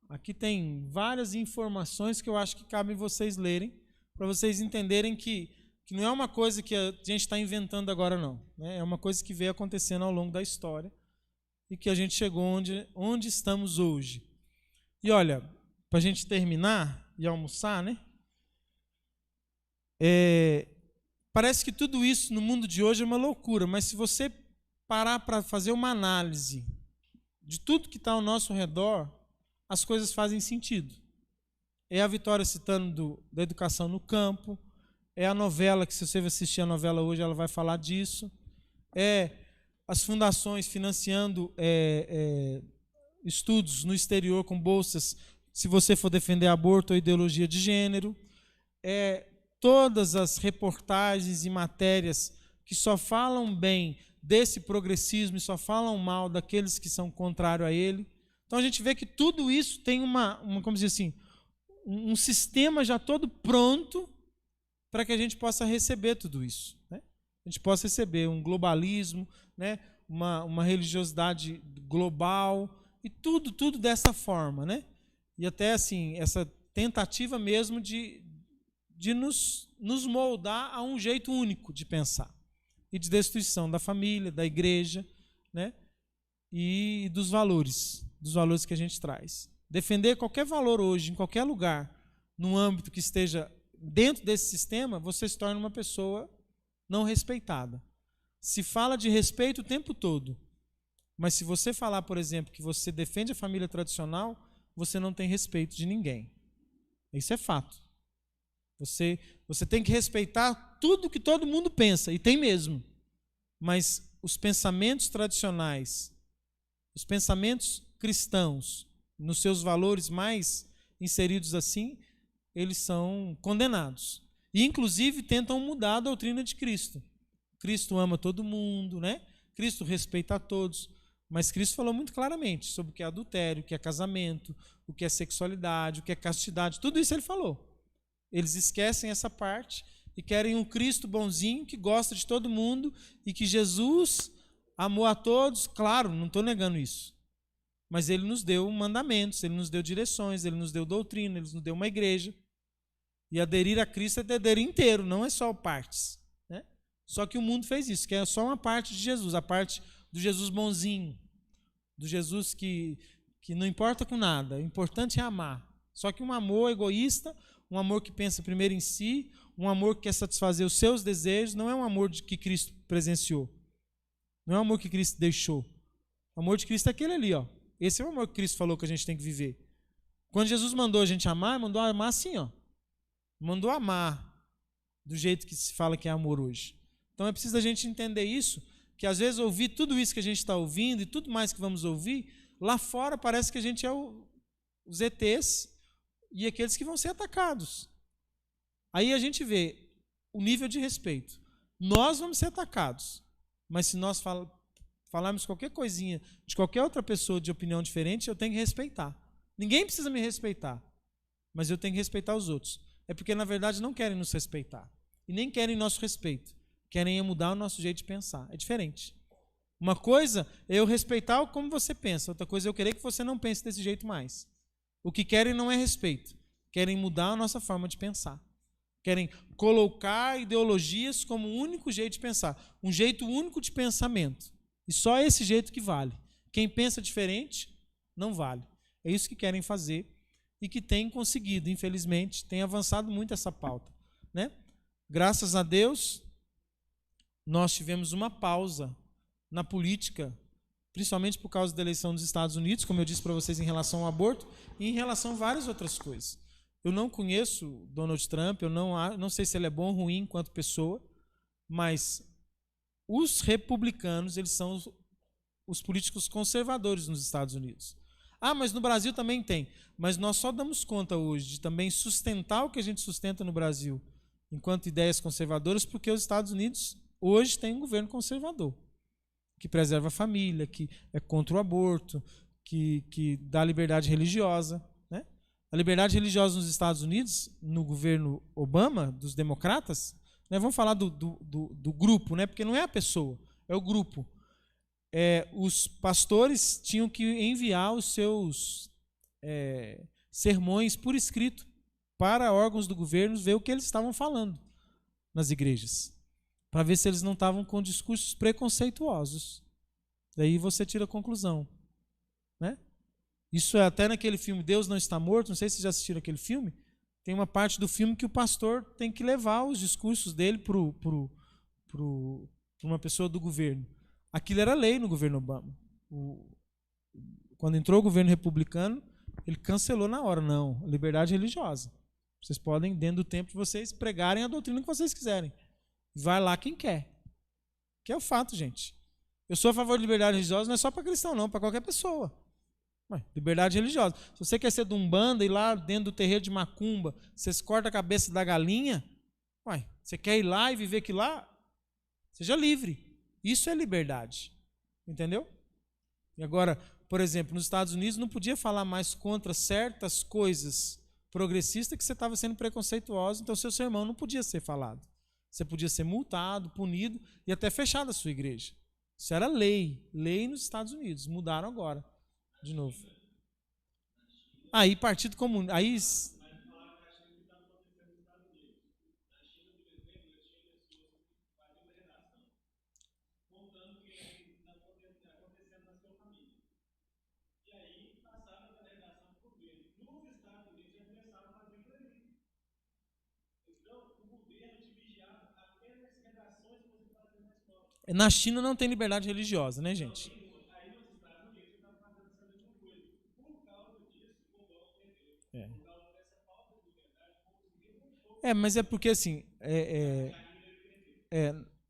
Aqui tem várias informações que eu acho que cabem vocês lerem, para vocês entenderem que não é uma coisa que a gente está inventando agora, não. Né? É uma coisa que veio acontecendo ao longo da história e que a gente chegou onde estamos hoje. E olha, para a gente terminar e almoçar, né? Parece que tudo isso no mundo de hoje é uma loucura, mas se você parar para fazer uma análise de tudo que está ao nosso redor, as coisas fazem sentido. É a Vitória citando da educação no campo, é a novela, que se você assistir a novela hoje, ela vai falar disso, é as fundações financiando estudos no exterior com bolsas, se você for defender aborto ou ideologia de gênero, todas as reportagens e matérias que só falam bem desse progressismo e só falam mal daqueles que são contrários a ele. Então a gente vê que tudo isso tem como dizer assim, um sistema já todo pronto para que a gente possa receber tudo isso. Né? A gente possa receber um globalismo, né? uma religiosidade global, e tudo dessa forma. Né? E até assim, essa tentativa mesmo de nos moldar a um jeito único de pensar. E de destruição da família, da igreja, né? E dos valores que a gente traz. Defender qualquer valor hoje, em qualquer lugar, num âmbito que esteja dentro desse sistema, você se torna uma pessoa não respeitada. Se fala de respeito o tempo todo, mas se você falar, por exemplo, que você defende a família tradicional, você não tem respeito de ninguém. Isso é fato. Você tem que respeitar tudo que todo mundo pensa, e tem mesmo. Mas os pensamentos tradicionais, os pensamentos cristãos, nos seus valores mais inseridos assim, eles são condenados. E, inclusive, tentam mudar a doutrina de Cristo. Cristo ama todo mundo, né? Cristo respeita a todos. Mas Cristo falou muito claramente sobre o que é adultério, o que é casamento, o que é sexualidade, o que é castidade. Tudo isso ele falou. Eles esquecem essa parte e querem um Cristo bonzinho que gosta de todo mundo e que Jesus amou a todos. Claro, não estou negando isso. Mas ele nos deu mandamentos, ele nos deu direções, ele nos deu doutrina, ele nos deu uma igreja. E aderir a Cristo é aderir inteiro, não é só partes. Né? Só que o mundo fez isso, que é só uma parte de Jesus, a parte do Jesus bonzinho, do Jesus que não importa com nada, o importante é amar. Só que um amor egoísta, um amor que pensa primeiro em si, um amor que quer satisfazer os seus desejos, não é um amor que Cristo presenciou. Não é um amor que Cristo deixou. O amor de Cristo é aquele ali, ó. Esse é o amor que Cristo falou que a gente tem que viver. Quando Jesus mandou a gente amar, mandou amar assim, ó. Mandou amar do jeito que se fala que é amor hoje. Então é preciso a gente entender isso, que às vezes ouvir tudo isso que a gente está ouvindo e tudo mais que vamos ouvir, lá fora parece que a gente é os ETs e aqueles que vão ser atacados. Aí a gente vê o nível de respeito. Nós vamos ser atacados, mas se nós falarmos qualquer coisinha de qualquer outra pessoa de opinião diferente, eu tenho que respeitar. Ninguém precisa me respeitar, mas eu tenho que respeitar os outros. É porque, na verdade, não querem nos respeitar. E nem querem nosso respeito. Querem mudar o nosso jeito de pensar. É diferente. Uma coisa é eu respeitar como você pensa. Outra coisa é eu querer que você não pense desse jeito mais. O que querem não é respeito. Querem mudar a nossa forma de pensar. Querem colocar ideologias como o único jeito de pensar. Um jeito único de pensamento. E só esse jeito que vale. Quem pensa diferente, não vale. É isso que querem fazer e que tem conseguido, infelizmente, tem avançado muito essa pauta. Né? Graças a Deus, nós tivemos uma pausa na política, principalmente por causa da eleição dos Estados Unidos, como eu disse para vocês, em relação ao aborto e em relação a várias outras coisas. Eu não conheço Donald Trump, eu não sei se ele é bom ou ruim enquanto pessoa, mas os republicanos, eles são os políticos conservadores nos Estados Unidos. Ah, mas no Brasil também tem. Mas nós só damos conta hoje de também sustentar o que a gente sustenta no Brasil, enquanto ideias conservadoras, porque os Estados Unidos hoje têm um governo conservador, que preserva a família, que é contra o aborto, que dá liberdade religiosa. Né? A liberdade religiosa nos Estados Unidos, no governo Obama, dos democratas, né? Vamos falar do grupo, né? Porque não é a pessoa, é o grupo. Os pastores tinham que enviar os seus sermões por escrito para órgãos do governo ver o que eles estavam falando nas igrejas, para ver se eles não estavam com discursos preconceituosos. Daí você tira a conclusão. Né? Isso é até naquele filme Deus Não Está Morto, não sei se vocês já assistiram aquele filme, tem uma parte do filme que o pastor tem que levar os discursos dele para uma pessoa do governo. Aquilo era lei no governo Obama. Quando entrou o governo republicano, ele cancelou na hora. Não, liberdade religiosa. Vocês podem, dentro do tempo de vocês, pregarem a doutrina que vocês quiserem. Vai lá quem quer. Que é o fato, gente. Eu sou a favor de liberdade religiosa, não é só para cristão, não, para qualquer pessoa. Liberdade religiosa. Se você quer ser de Umbanda e lá dentro do terreiro de Macumba, você corta a cabeça da galinha, você quer ir lá e viver aquilo lá? Seja livre. Isso é liberdade. Entendeu? E agora, por exemplo, nos Estados Unidos não podia falar mais contra certas coisas progressistas que você estava sendo preconceituoso, então seu sermão não podia ser falado. Você podia ser multado, punido e até fechado a sua igreja. Isso era lei nos Estados Unidos. Mudaram agora, de novo. Aí partido comunista, aí na China não tem liberdade religiosa, né, gente? Mas é porque assim,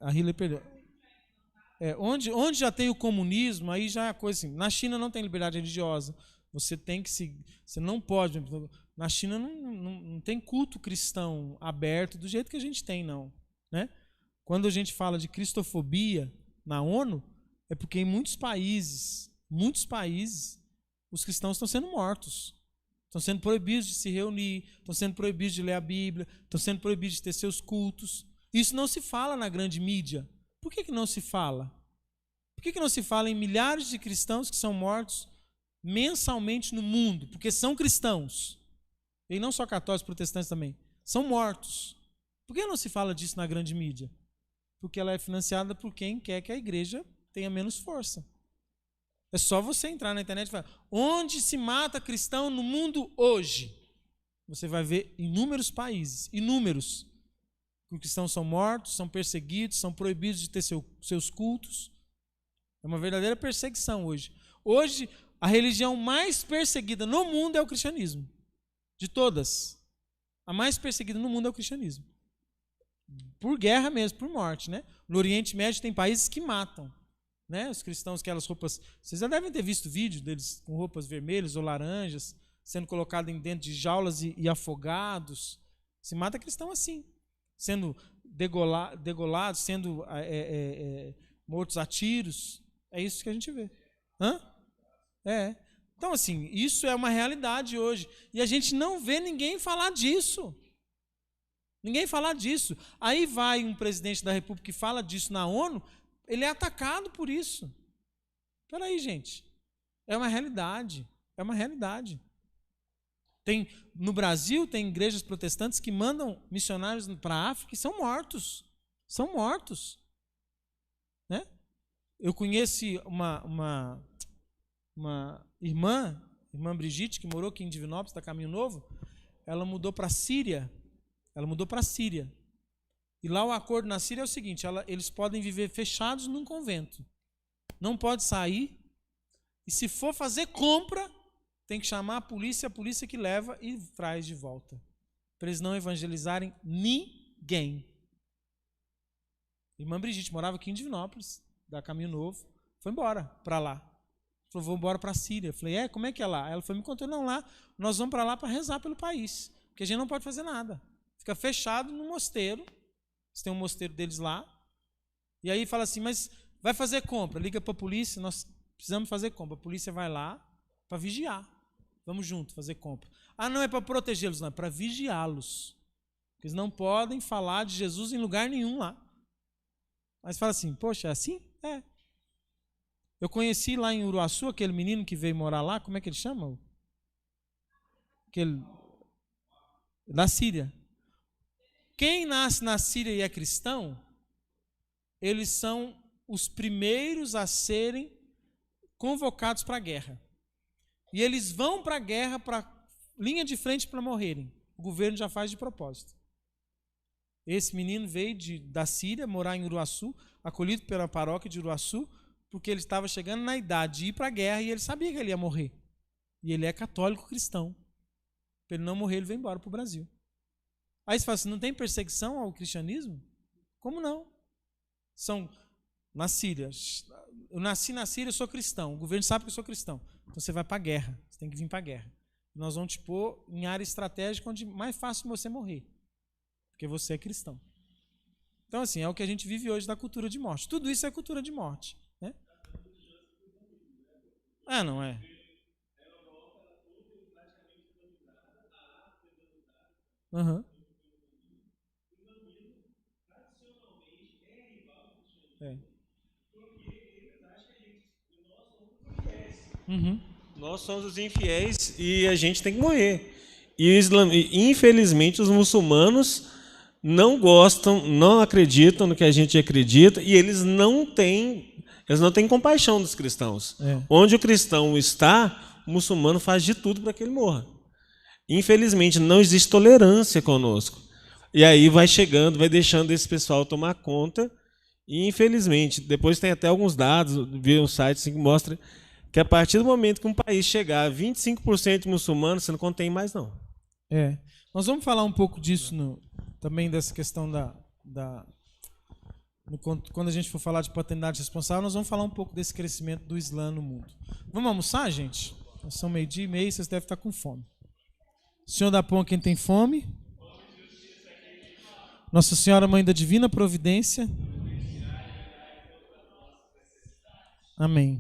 a Hillary perdeu. Onde já tem o comunismo, aí já é coisa assim. Na China não tem liberdade religiosa. Você tem que se, você não pode. Na China não tem culto cristão aberto do jeito que a gente tem, não, né? Quando a gente fala de cristofobia na ONU, é porque em muitos países, os cristãos estão sendo mortos. Estão sendo proibidos de se reunir, estão sendo proibidos de ler a Bíblia, estão sendo proibidos de ter seus cultos. Isso não se fala na grande mídia. Por que não se fala? Por que não se fala em milhares de cristãos que são mortos mensalmente no mundo? Porque são cristãos. E não só católicos, protestantes também. São mortos. Por que não se fala disso na grande mídia? Porque ela é financiada por quem quer que a igreja tenha menos força. É só você entrar na internet e falar: onde se mata cristão no mundo hoje? Você vai ver inúmeros países, inúmeros. Os cristãos são mortos, são perseguidos, são proibidos de ter seus cultos. É uma verdadeira perseguição hoje. Hoje, a religião mais perseguida no mundo é o cristianismo. De todas. A mais perseguida no mundo é o cristianismo. Por guerra mesmo, por morte, né? No Oriente Médio tem países que matam, né? Os cristãos, aquelas roupas... Vocês já devem ter visto vídeo deles com roupas vermelhas ou laranjas, sendo colocados dentro de jaulas e afogados. Se mata cristão assim, sendo degolados, sendo mortos a tiros. É isso que a gente vê. Então, assim, isso é uma realidade hoje. E a gente não vê ninguém falar disso. Ninguém fala disso. Aí vai um presidente da República que fala disso na ONU, ele é atacado por isso. Espera aí, gente. É uma realidade. É uma realidade. No Brasil, tem igrejas protestantes que mandam missionários para a África e são mortos. São mortos. Né? Eu conheci uma irmã Brigitte, que morou aqui em Divinópolis, da Caminho Novo. Ela mudou para a Síria. E lá o acordo na Síria é o seguinte: eles podem viver fechados num convento. Não pode sair. E se for fazer compra, tem que chamar a polícia que leva e traz de volta. Para eles não evangelizarem ninguém. Irmã Brigitte morava aqui em Divinópolis, da Caminho Novo. Foi embora para lá. Falou, vou embora para a Síria. Eu falei, como é que é lá? Ela falou, me contou, não, lá, nós vamos para lá para rezar pelo país, porque a gente não pode fazer nada. Fica fechado no mosteiro, eles têm um mosteiro deles lá, e aí fala assim, mas vai fazer compra, liga para a polícia, nós precisamos fazer compra. A polícia vai lá para vigiar. Vamos junto fazer compra. Não é para protegê-los, não, é para vigiá-los. Eles não podem falar de Jesus em lugar nenhum lá. Mas fala assim, poxa, é assim? É. Eu conheci lá em Uruaçu aquele menino que veio morar lá, como é que ele chama? Da Síria. Quem nasce na Síria e é cristão, eles são os primeiros a serem convocados para a guerra. E eles vão para a guerra, para linha de frente para morrerem. O governo já faz de propósito. Esse menino veio da Síria, morar em Uruaçu, acolhido pela paróquia de Uruaçu, porque ele estava chegando na idade de ir para a guerra e ele sabia que ele ia morrer. E ele é católico cristão. Para ele não morrer, ele vem embora para o Brasil. Aí você fala assim, não tem perseguição ao cristianismo? Como não? Na Síria. Eu nasci na Síria, eu sou cristão. O governo sabe que eu sou cristão. Então você vai para a guerra. Você tem que vir para a guerra. Nós vamos te pôr em área estratégica onde é mais fácil você morrer. Porque você é cristão. Então, assim, é o que a gente vive hoje da cultura de morte. Tudo isso é cultura de morte. Né? Não é? Uhum. Uhum. Nós somos os infiéis e a gente tem que morrer. E infelizmente os muçulmanos não gostam, não acreditam no que a gente acredita e eles não têm compaixão dos cristãos. Onde o cristão está, o muçulmano faz de tudo para que ele morra. Infelizmente não existe tolerância conosco. E aí vai chegando, vai deixando esse pessoal tomar conta. E infelizmente, depois tem até alguns dados, vi um site assim, que mostra que a partir do momento que um país chegar a 25% de muçulmanos, você não contém mais não. Nós vamos falar um pouco disso também dessa questão quando a gente for falar de paternidade responsável, nós vamos falar um pouco desse crescimento do Islã no mundo. Vamos almoçar, gente? São 12:30, vocês devem estar com fome. O Senhor dá pão a quem tem fome. Nossa Senhora, Mãe da Divina Providência. Amém.